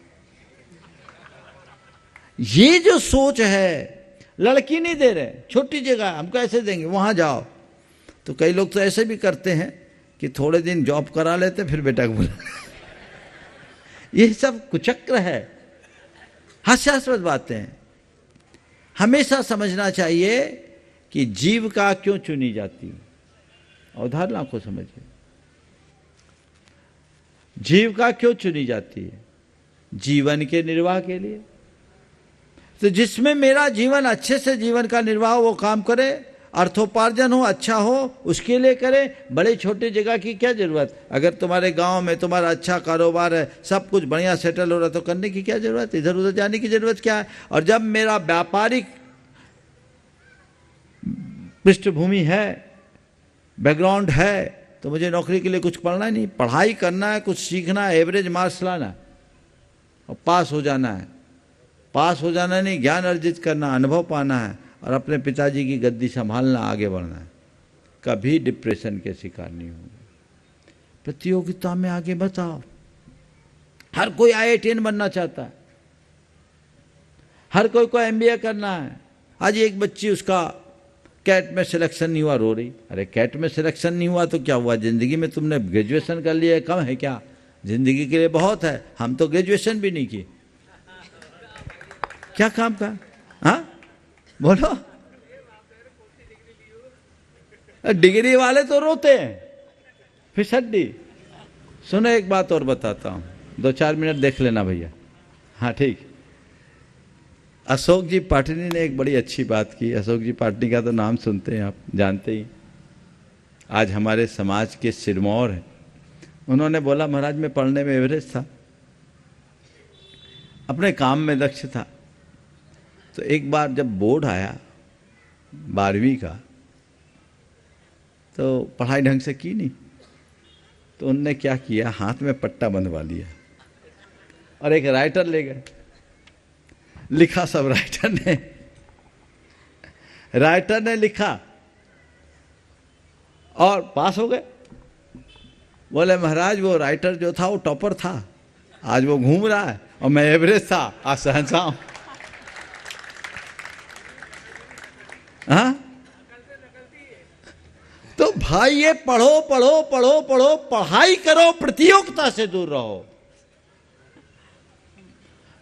ये जो सोच है, लड़की नहीं दे रहे, छोटी जगह हम कैसे देंगे, वहाँ जाओ। तो कई लोग तो ऐसे भी करते हैं कि थोड़े दिन जॉब करा लेते फिर बेटा को बुला। ये सब कुचक्र है, हास्यास्पद बातें हैं। हमेशा समझना चाहिए कि जीविका क्यों चुनी जाती है। अवधारणा को समझिए, जीविका क्यों चुनी जाती है? जीवन के निर्वाह के लिए। तो जिसमें मेरा जीवन अच्छे से जीवन का निर्वाह वो काम करे, अर्थोपार्जन हो, अच्छा हो, उसके लिए करे। बड़े छोटे जगह की क्या जरूरत? अगर तुम्हारे गांव में तुम्हारा अच्छा कारोबार है, सब कुछ बढ़िया सेटल हो रहा, तो करने की क्या जरूरत? इधर उधर जाने की जरूरत क्या है? और जब मेरा व्यापारिक पृष्ठभूमि है, बैकग्राउंड है, तो मुझे नौकरी के लिए कुछ पढ़ना ही नहीं, पढ़ाई करना है, कुछ सीखना है, एवरेज मार्क्स लाना है और पास हो जाना है। पास हो जाना नहीं, ज्ञान अर्जित करना, अनुभव पाना है और अपने पिताजी की गद्दी संभालना, आगे बढ़ना है। कभी डिप्रेशन के शिकार नहीं होंगे। प्रतियोगिता में आगे मत आओ। हर कोई IITN बनना चाहता है, हर कोई को MBA करना है। आज एक बच्ची, उसका कैट में सिलेक्शन नहीं हुआ, रो रही। अरे कैट में सिलेक्शन नहीं हुआ तो क्या हुआ? जिंदगी में तुमने ग्रेजुएशन कर लिया है, कम है क्या? जिंदगी के लिए बहुत है। हम तो ग्रेजुएशन भी नहीं की, क्या काम का? हाँ बोलो। डिग्री वाले तो रोते हैं, फिसड्डी। सुनो एक बात और बताता हूं, 2-4 मिनट देख लेना भैया। हाँ ठीक। अशोक जी पाटनी ने एक बड़ी अच्छी बात की। अशोक जी पाटनी का तो नाम सुनते हैं आप, जानते ही, आज हमारे समाज के सिरमौर हैं। उन्होंने बोला महाराज मैं पढ़ने में एवरेज था, अपने काम में दक्ष था, तो एक बार जब बोर्ड आया 12वीं का, तो पढ़ाई ढंग से की नहीं, तो उनने क्या किया, हाथ में पट्टा बंधवा लिया और एक राइटर ले गए। लिखा सब राइटर ने लिखा और पास हो गए। बोले महाराज वो राइटर जो था वो टॉपर था, आज वो घूम रहा है और मैं एवरेज था, आज शहंशाह हूं। हाँ? तो भाई ये पढ़ो पढ़ो पढ़ो पढ़ो, पढ़ाई करो, प्रतियोगिता से दूर रहो।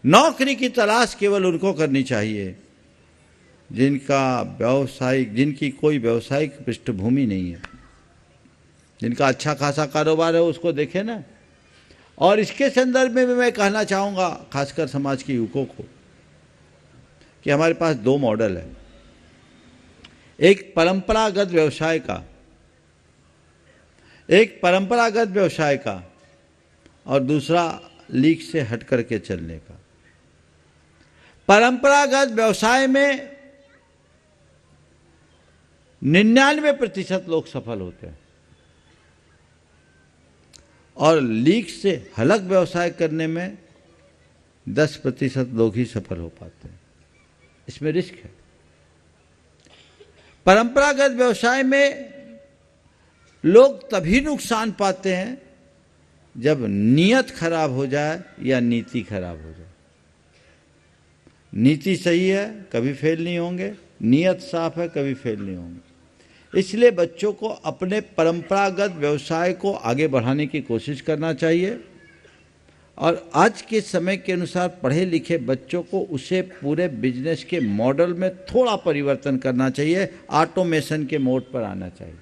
नौकरी की तलाश केवल उनको करनी चाहिए जिनकी कोई व्यावसायिक पृष्ठभूमि नहीं है, जिनका अच्छा खासा कारोबार है, उसको देखे ना। और इसके संदर्भ में भी मैं कहना चाहूंगा खासकर समाज के युवकों को कि हमारे पास 2 मॉडल है, एक परंपरागत व्यवसाय का और दूसरा लीक से हट करके चलने का। परंपरागत व्यवसाय में 99% लोग सफल होते हैं और लीक से अलग व्यवसाय करने में 10% लोग ही सफल हो पाते हैं। इसमें रिस्क है। परंपरागत व्यवसाय में लोग तभी नुकसान पाते हैं जब नियत खराब हो जाए या नीति खराब हो जाए। नीति सही है कभी फेल नहीं होंगे, नियत साफ है कभी फेल नहीं होंगे। इसलिए बच्चों को अपने परंपरागत व्यवसाय को आगे बढ़ाने की कोशिश करना चाहिए और आज के समय के अनुसार पढ़े लिखे बच्चों को उसे पूरे बिजनेस के मॉडल में थोड़ा परिवर्तन करना चाहिए, ऑटोमेशन के मोड पर आना चाहिए,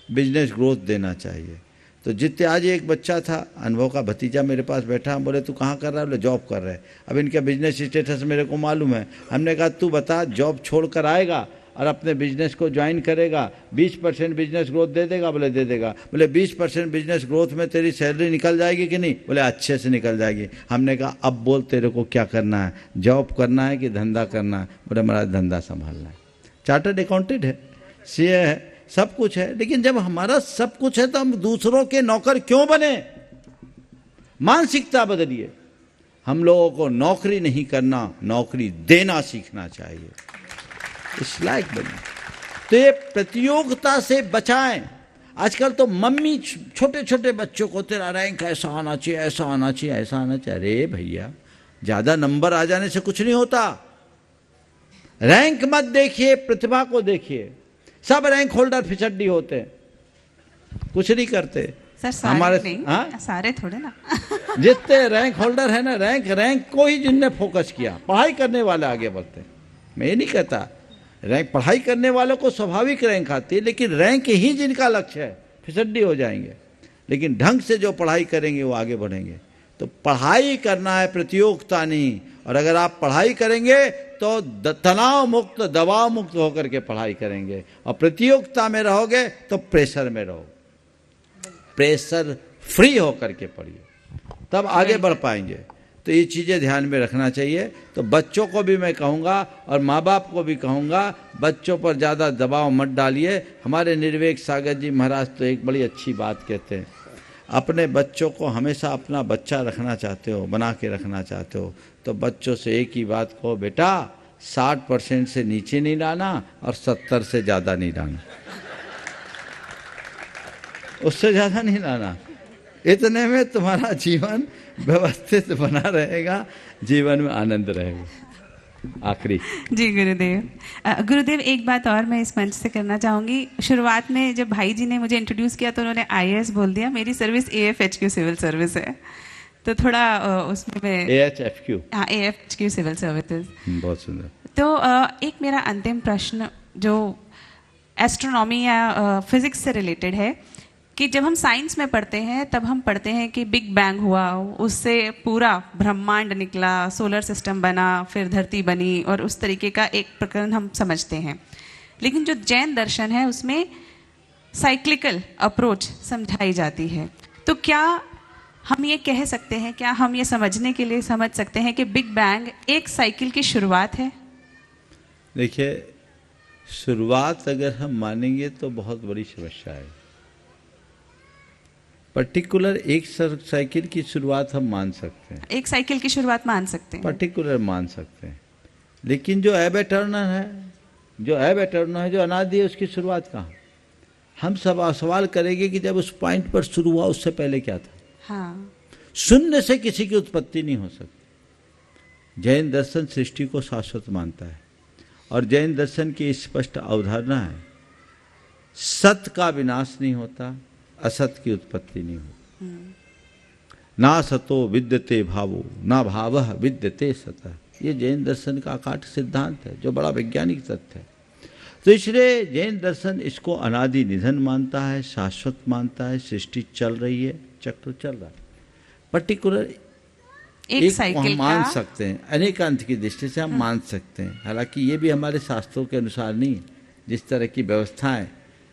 बिजनेस ग्रोथ देना चाहिए। तो जितने आज एक बच्चा था, अनुभव का भतीजा मेरे पास बैठा, हम बोले तू कहाँ कर रहा है? बोले जॉब कर रहे हैं। अब इनका बिजनेस स्टेटस मेरे को मालूम है। हमने कहा तू बता, जॉब छोड़ कर आएगा और अपने बिजनेस को ज्वाइन करेगा, 20% बिजनेस ग्रोथ दे देगा? बोले दे देगा। बोले 20% बिजनेस ग्रोथ में तेरी सैलरी निकल जाएगी कि नहीं? बोले अच्छे से निकल जाएगी। हमने कहा अब बोल तेरे को क्या करना है, जॉब करना है कि धंधा करना है? बोले महाराज धंधा संभालना है। चार्टर्ड अकाउंटेंट है, CA है, सब कुछ है, लेकिन जब हमारा सब कुछ है तो हम दूसरों के नौकर क्यों बने? मानसिकता बदलिए। हम लोगों को नौकरी नहीं करना, नौकरी देना सीखना चाहिए, इस लायक बने। तो ये प्रतियोगिता से बचाएं। आजकल तो मम्मी छोटे छोटे बच्चों को तेरा रैंक ऐसा आना चाहिए, ऐसा आना चाहिए, ऐसा आना चाहिए। अरे भैया, ज्यादा नंबर आ जाने से कुछ नहीं होता। रैंक मत देखिए, प्रतिभा को देखिए। सब रैंक होल्डर फिचड्डी होते हैं, कुछ नहीं करते। सर सारे हमारे नहीं, हाँ? सारे थोड़े ना। जितने रैंक होल्डर है ना, रैंक को ही जिनने फोकस किया, पढ़ाई करने वाले आगे बढ़ते हैं। मैं ये नहीं कहता, रैंक पढ़ाई करने वालों को स्वाभाविक रैंक आती है, लेकिन रैंक ही जिनका लक्ष्य है फिसड्डी हो जाएंगे। लेकिन ढंग से जो पढ़ाई करेंगे वो आगे बढ़ेंगे। तो पढ़ाई करना है, प्रतियोगिता नहीं। और अगर आप पढ़ाई करेंगे तो तनाव मुक्त, दबाव मुक्त होकर के पढ़ाई करेंगे। और प्रतियोगिता में रहोगे तो प्रेशर में रहोगे। प्रेशर फ्री होकर के पढ़िए, तब आगे बढ़ पाएंगे। तो ये चीज़ें ध्यान में रखना चाहिए। तो बच्चों को भी मैं कहूँगा और माँ बाप को भी कहूँगा, बच्चों पर ज़्यादा दबाव मत डालिए। हमारे निर्वेक सागर जी महाराज तो एक बड़ी अच्छी बात कहते हैं, अपने बच्चों को हमेशा अपना बच्चा रखना चाहते हो, बना के रखना चाहते हो, तो बच्चों से एक ही बात कहो, बेटा 60% से नीचे नहीं लाना और 70 से ज़्यादा नहीं लाना, उससे ज़्यादा नहीं लाना। इतने में तुम्हारा जीवन व्यवस्थित बना रहेगा, जीवन में आनंद रहेगा। आखिरी जी गुरुदेव। गुरुदेव, एक बात और मैं इस मंच से करना चाहूँगी। शुरुआत में जब भाई जी ने मुझे इंट्रोड्यूस किया तो उन्होंने IAS बोल दिया। मेरी सर्विस AFHQ सिविल सर्विस है, तो थोड़ा उसमें मैं AHFQ, हाँ AFHQ सिविल सर्विसेज। बहुत सुंदर। तो एक मेरा अंतिम प्रश्न जो एस्ट्रोनॉमी या फिजिक्स से रिलेटेड है कि जब हम साइंस में पढ़ते हैं तब हम पढ़ते हैं कि बिग बैंग हुआ, उससे पूरा ब्रह्मांड निकला, सोलर सिस्टम बना, फिर धरती बनी, और उस तरीके का एक प्रकरण हम समझते हैं। लेकिन जो जैन दर्शन है उसमें साइक्लिकल अप्रोच समझाई जाती है। तो क्या हम ये कह सकते हैं, क्या हम ये समझने के लिए समझ सकते हैं कि बिग बैंग एक साइकिल की शुरुआत है? देखिए, शुरुआत अगर हम मानेंगे तो बहुत बड़ी समस्या है। पर्टिकुलर एक साइकिल की शुरुआत हम मान सकते हैं, एक साइकिल की शुरुआत मान सकते हैं, पर्टिकुलर मान सकते हैं। लेकिन जो एब एटर्नल है, जो अनादि है, उसकी शुरुआत कहाँ? हम सब सवाल करेंगे कि जब उस पॉइंट पर शुरू हुआ उससे पहले क्या था? हाँ। शून्य से किसी की उत्पत्ति नहीं हो सकती। जैन दर्शन सृष्टि को शाश्वत मानता है और जैन दर्शन की स्पष्ट अवधारणा है, सत्य का विनाश नहीं होता, असत की उत्पत्ति नहीं होती। ना सतो विद्यते भावो, ना भावः विद्यते सतः। ये जैन दर्शन का अकाट सिद्धांत है, जो बड़ा वैज्ञानिक तथ्य है। तो इसलिए जैन दर्शन इसको अनादि निधन मानता है, शाश्वत मानता है। सृष्टि चल रही है, चक्र चल रहा है। पर्टिकुलर एक साइकिल हम मान सकते हैं, अनेकांत की दृष्टि से हम मान सकते हैं। हालांकि ये भी हमारे शास्त्रों के अनुसार नहीं। जिस तरह की व्यवस्थाएं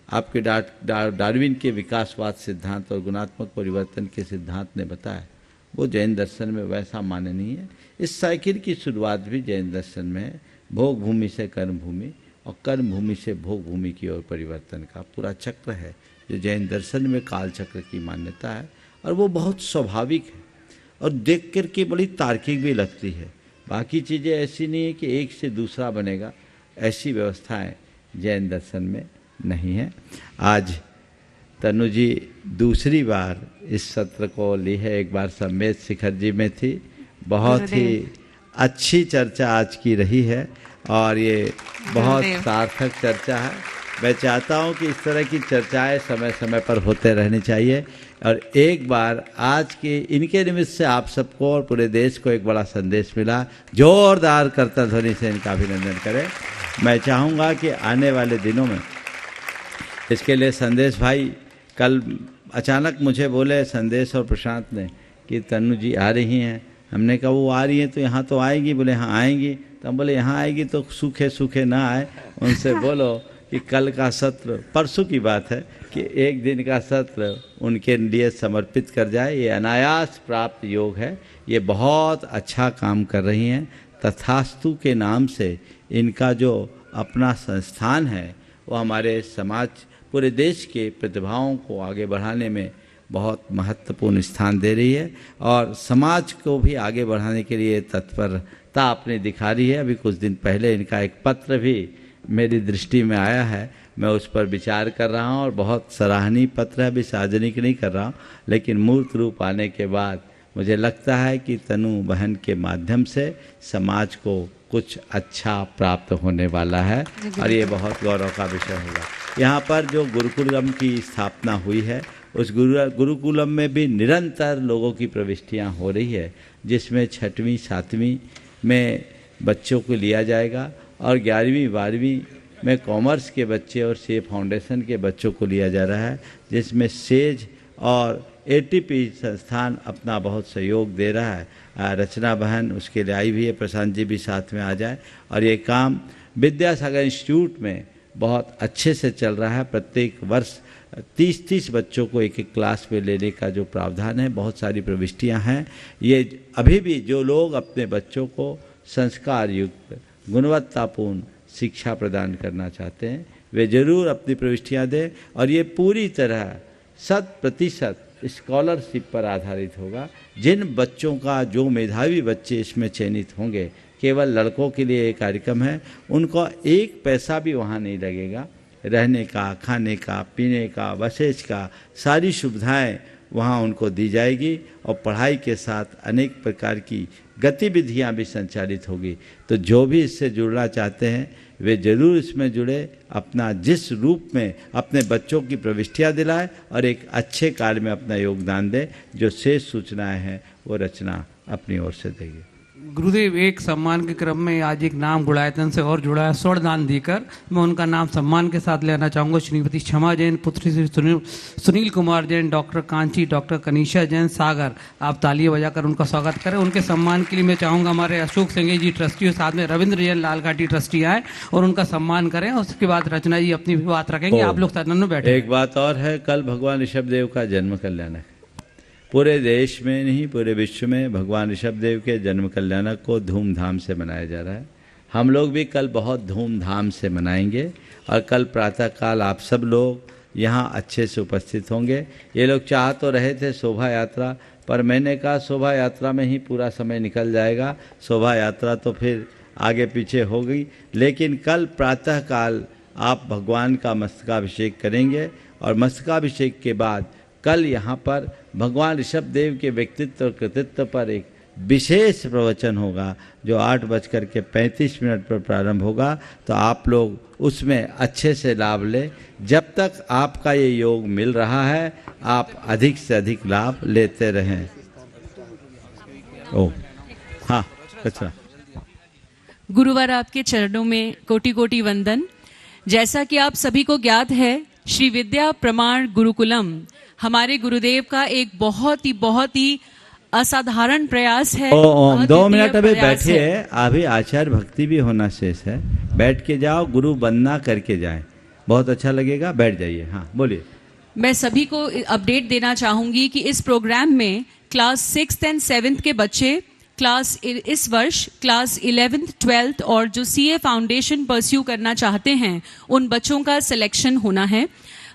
आपके डार्विन के विकासवाद सिद्धांत और गुणात्मक परिवर्तन के सिद्धांत ने बताया, वो जैन दर्शन में वैसा मान्य नहीं है। इस साइकिल की शुरुआत भी जैन दर्शन में है, भोग भूमि से कर्म भूमि और कर्म भूमि से भोग भूमि की ओर परिवर्तन का पूरा चक्र है, जो जैन दर्शन में काल चक्र की मान्यता है। और वो बहुत स्वाभाविक है और देख कर के बड़ी तार्किक भी लगती है। बाकी चीज़ें ऐसी नहीं है कि एक से दूसरा बनेगा, ऐसी व्यवस्थाएं जैन दर्शन में नहीं है। आज तनु जी दूसरी बार इस सत्र को ली है, एक बार सम्मेद शिखर जी में थी। बहुत ही अच्छी चर्चा आज की रही है और ये बहुत सार्थक चर्चा है। मैं चाहता हूँ कि इस तरह की चर्चाएं समय समय पर होते रहनी चाहिए। और एक बार आज के इनके निमित्त से आप सबको और पूरे देश को एक बड़ा संदेश मिला। जोरदार करतल ध्वनि से इनका अभिनंदन करें। मैं चाहूँगा कि आने वाले दिनों में इसके लिए संदेश भाई कल अचानक मुझे बोले, संदेश और प्रशांत ने, कि तनु जी आ रही हैं। हमने कहा वो आ रही हैं तो यहाँ तो आएंगी? बोले हाँ आएंगी। तो हम बोले यहाँ आएगी तो सूखे सूखे ना आए, उनसे बोलो कि कल का सत्र, परसों की बात है, कि एक दिन का सत्र उनके लिए समर्पित कर जाए। ये अनायास प्राप्त योग है, ये बहुत अच्छा काम कर रही हैं। तथास्तु के नाम से इनका जो अपना संस्थान है वो हमारे समाज पूरे देश के प्रतिभाओं को आगे बढ़ाने में बहुत महत्वपूर्ण स्थान दे रही है और समाज को भी आगे बढ़ाने के लिए तत्परता अपनी दिखा रही है। अभी कुछ दिन पहले इनका एक पत्र भी मेरी दृष्टि में आया है, मैं उस पर विचार कर रहा हूँ और बहुत सराहनीय पत्र है, अभी सार्वजनिक नहीं कर रहा हूँ, लेकिन मूर्त रूप आने के बाद मुझे लगता है कि तनु बहन के माध्यम से समाज को कुछ अच्छा प्राप्त होने वाला है और ये बहुत गौरव का विषय होगा। यहाँ पर जो गुरुकुलम की स्थापना हुई है उस गुरुकुलम में भी निरंतर लोगों की प्रविष्टियाँ हो रही है, जिसमें 6वीं 7वीं में बच्चों को लिया जाएगा और 11वीं 12वीं में कॉमर्स के बच्चे और सीए फाउंडेशन के बच्चों को लिया जा रहा है, जिसमें सेज और एटीपी संस्थान अपना बहुत सहयोग दे रहा है। रचना बहन उसके लिए आई भी है, प्रशांत जी भी साथ में आ जाए और ये काम विद्यासागर इंस्टीट्यूट में बहुत अच्छे से चल रहा है। प्रत्येक वर्ष 30-30 बच्चों को एक एक क्लास में लेने का जो प्रावधान है, बहुत सारी प्रविष्टियां हैं। ये अभी भी जो लोग अपने बच्चों को संस्कार युक्त गुणवत्तापूर्ण शिक्षा प्रदान करना चाहते हैं वे जरूर अपनी प्रविष्टियां दें और ये पूरी तरह 100% स्कॉलरशिप पर आधारित होगा। जिन बच्चों का जो मेधावी बच्चे इसमें चयनित होंगे, केवल लड़कों के लिए ये कार्यक्रम है, उनको एक पैसा भी वहाँ नहीं लगेगा। रहने का, खाने का, पीने का, बसेज का सारी सुविधाएं वहाँ उनको दी जाएगी और पढ़ाई के साथ अनेक प्रकार की गतिविधियां भी संचालित होगी। तो जो भी इससे जुड़ना चाहते हैं वे जरूर इसमें जुड़े, अपना जिस रूप में अपने बच्चों की प्रविष्टियां दिलाए और एक अच्छे कार्य में अपना योगदान दे। जो शेष सूचनाएं हैं वो रचना अपनी ओर से देगी। गुरुदेव, एक सम्मान के क्रम में आज एक नाम गुणायतन से और जुड़ा है, स्वर्णदान देकर मैं उनका नाम सम्मान के साथ लेना चाहूँगा। श्रीमती क्षमा जैन, पुत्री श्री सुनील कुमार जैन, डॉक्टर कांची, डॉक्टर कनीषा जैन, सागर। आप तालियां बजाकर उनका स्वागत करें। उनके सम्मान के लिए मैं चाहूँगा हमारे अशोक सिंह जी ट्रस्टी और साथ में रविंद्र जैन लालघाटी ट्रस्टी आए और उनका सम्मान करें। उसके बाद रचना जी अपनी भी बात रखेंगे। आप लोग सदन में बैठे। एक बात और है, कल भगवान ऋषभदेव का जन्म कल्याण है। पूरे देश में नहीं पूरे विश्व में भगवान ऋषभदेव के जन्म कल्याणक को धूमधाम से मनाया जा रहा है। हम लोग भी कल बहुत धूमधाम से मनाएंगे और कल प्रातःकाल आप सब लोग यहाँ अच्छे से उपस्थित होंगे। ये लोग चाह तो रहे थे शोभा यात्रा, पर मैंने कहा शोभा यात्रा में ही पूरा समय निकल जाएगा, शोभा यात्रा तो फिर आगे पीछे हो गई। लेकिन कल प्रातःकाल आप भगवान का मस्तकाभिषेक करेंगे और मस्तकाभिषेक के बाद कल यहाँ पर भगवान ऋषभदेव के व्यक्तित्व और कृतित्व पर एक विशेष प्रवचन होगा जो 8:35 पर प्रारंभ होगा। तो आप लोग उसमें अच्छे से लाभ लें। जब तक आपका ये योग मिल रहा है आप अधिक से अधिक लाभ लेते रहें। ओ हाँ, अच्छा। गुरुवार आपके चरणों में कोटि कोटि वंदन। जैसा कि आप सभी को ज्ञात है, श्री विद्या प्रमाण गुरुकुलम हमारे गुरुदेव का एक बहुत ही असाधारण प्रयास है। ओम 2 मिनट अभी बैठे हैं, अभी आचार भक्ति भी होना शेष है। बैठ के जाओ, गुरु वंदना करके जाएं, बहुत अच्छा लगेगा। बैठ जाइए। हाँ बोलिए। मैं सभी को अपडेट देना चाहूंगी कि इस प्रोग्राम में क्लास 6th and 7th के बच्चे इस वर्ष क्लास 11th 12th और जो सीए फाउंडेशन परस्यू करना चाहते हैं उन बच्चों का सिलेक्शन होना है।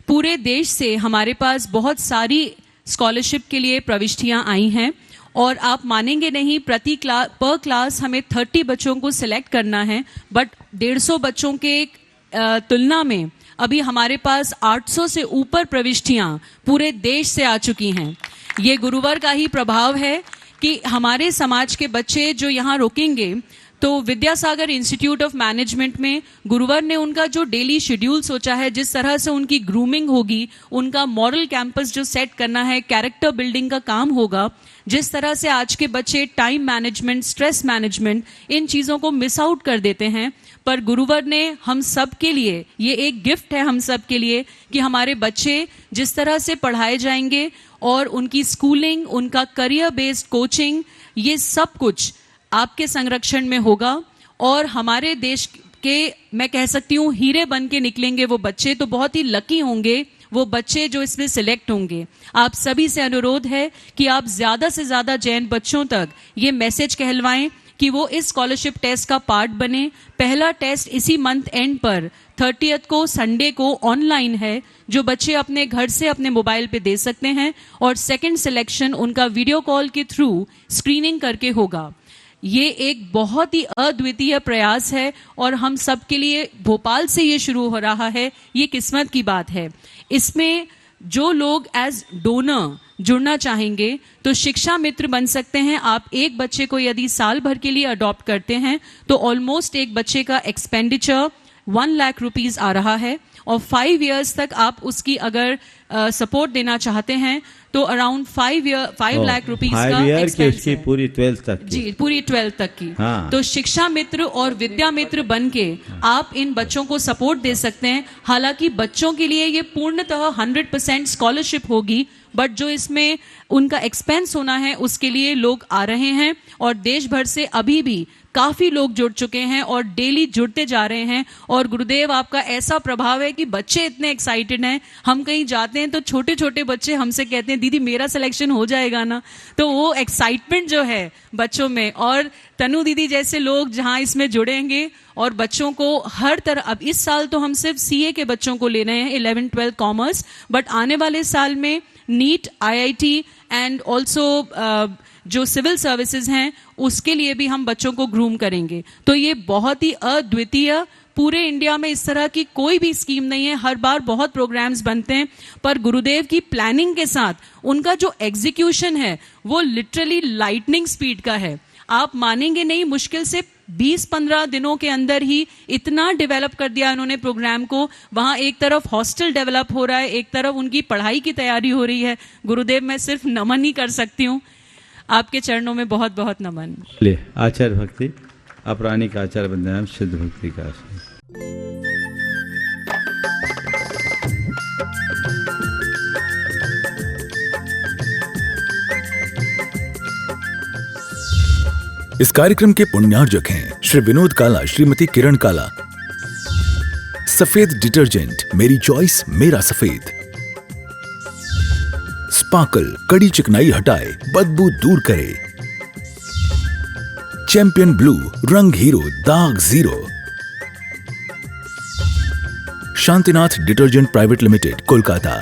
पूरे देश से हमारे पास बहुत सारी स्कॉलरशिप के लिए प्रविष्टियां आई हैं और आप मानेंगे नहीं, पर क्लास हमें 30 बच्चों को सिलेक्ट करना है, बट 150 बच्चों के तुलना में अभी हमारे पास 800 से ऊपर प्रविष्टियां पूरे देश से आ चुकी हैं। ये गुरुवार का ही प्रभाव है कि हमारे समाज के बच्चे जो यहाँ रुकेंगे, तो विद्यासागर इंस्टीट्यूट ऑफ मैनेजमेंट में गुरुवार ने उनका जो डेली शेड्यूल सोचा है, जिस तरह से उनकी ग्रूमिंग होगी, उनका मॉडल कैंपस जो सेट करना है, कैरेक्टर बिल्डिंग का काम होगा, जिस तरह से आज के बच्चे टाइम मैनेजमेंट, स्ट्रेस मैनेजमेंट, इन चीज़ों को मिस आउट कर देते हैं। पर गुरुवार ने हम सब के लिए, ये एक गिफ्ट है हम सब के लिए कि हमारे बच्चे जिस तरह से पढ़ाए जाएंगे और उनकी स्कूलिंग, उनका करियर बेस्ड कोचिंग, ये सब कुछ आपके संरक्षण में होगा और हमारे देश के, मैं कह सकती हूँ, हीरे बन के निकलेंगे वो बच्चे। तो बहुत ही लकी होंगे वो बच्चे जो इसमें सिलेक्ट होंगे। आप सभी से अनुरोध है कि आप ज्यादा से ज्यादा जैन बच्चों तक ये मैसेज कहलवाएं कि वो इस स्कॉलरशिप टेस्ट का पार्ट बने। पहला टेस्ट इसी मंथ एंड पर 30th को संडे को ऑनलाइन है, जो बच्चे अपने घर से अपने मोबाइल पे दे सकते हैं, और सेकंड सिलेक्शन उनका वीडियो कॉल के थ्रू स्क्रीनिंग करके होगा। ये एक बहुत ही अद्वितीय प्रयास है और हम सब के लिए भोपाल से ये शुरू हो रहा है, ये किस्मत की बात है। इसमें जो लोग एज डोनर जुड़ना चाहेंगे तो शिक्षा मित्र बन सकते हैं। आप एक बच्चे को यदि साल भर के लिए अडॉप्ट करते हैं तो ऑलमोस्ट एक बच्चे का एक्सपेंडिचर 1 लाख रुपीस आ रहा है, और 5 इयर्स तक आप उसकी अगर सपोर्ट देना चाहते हैं तो अराउंड 5 लाख रुपीस का एक्सपेंस है। पूरी 12th तक की। जी, पूरी 12th तक की। हाँ। तो शिक्षा मित्र और विद्या मित्र बन के आप इन बच्चों को सपोर्ट दे सकते हैं। हालांकि बच्चों के लिए ये पूर्णतः 100% स्कॉलरशिप होगी, बट जो इसमें उनका एक्सपेंस होना है उसके लिए लोग आ रहे हैं, और देश भर से अभी भी काफी लोग जुड़ चुके हैं और डेली जुड़ते जा रहे हैं। और गुरुदेव, आपका ऐसा प्रभाव है कि बच्चे इतने एक्साइटेड हैं। हम कहीं जाते हैं तो छोटे छोटे बच्चे हमसे कहते हैं, दीदी मेरा सिलेक्शन हो जाएगा ना। तो वो एक्साइटमेंट जो है बच्चों में, और तनु दीदी जैसे लोग जहां इसमें जुड़ेंगे और बच्चों को हर तरह, अब इस साल तो हम सिर्फ सीए के बच्चों को ले रहे हैं 11th 12th कॉमर्स, बट आने वाले साल में नीट, आईआईटी एंड ऑल्सो जो सिविल सर्विसेज हैं उसके लिए भी हम बच्चों को ग्रूम करेंगे। तो ये बहुत ही अद्वितीय, पूरे इंडिया में इस तरह की कोई भी स्कीम नहीं है। हर बार बहुत प्रोग्राम्स बनते हैं, पर गुरुदेव की प्लानिंग के साथ उनका जो एग्जीक्यूशन है वो लिटरली लाइटनिंग स्पीड का है। आप मानेंगे नहीं, मुश्किल से 20-15 दिनों के अंदर ही इतना डेवलप कर दिया उन्होंने प्रोग्राम को। वहां एक तरफ हॉस्टल डेवलप हो रहा है, एक तरफ उनकी पढ़ाई की तैयारी हो रही है। गुरुदेव, मैं सिर्फ नमन ही कर सकती हूँ, आपके चरणों में बहुत बहुत नमन। आचार्य भक्ति, अपराणिक आचार्य वंदनाम, सिद्ध भक्ति का आसन। इस कार्यक्रम के पुण्यार्जक हैं श्री विनोद काला, श्रीमती किरण काला। सफेद डिटर्जेंट, मेरी चॉइस मेरा सफेद। स्पार्कल, कड़ी चिकनाई हटाए, बदबू दूर करे। चैंपियन ब्लू, रंग हीरो, दाग zero. Shantinath detergent private limited, Kolkata.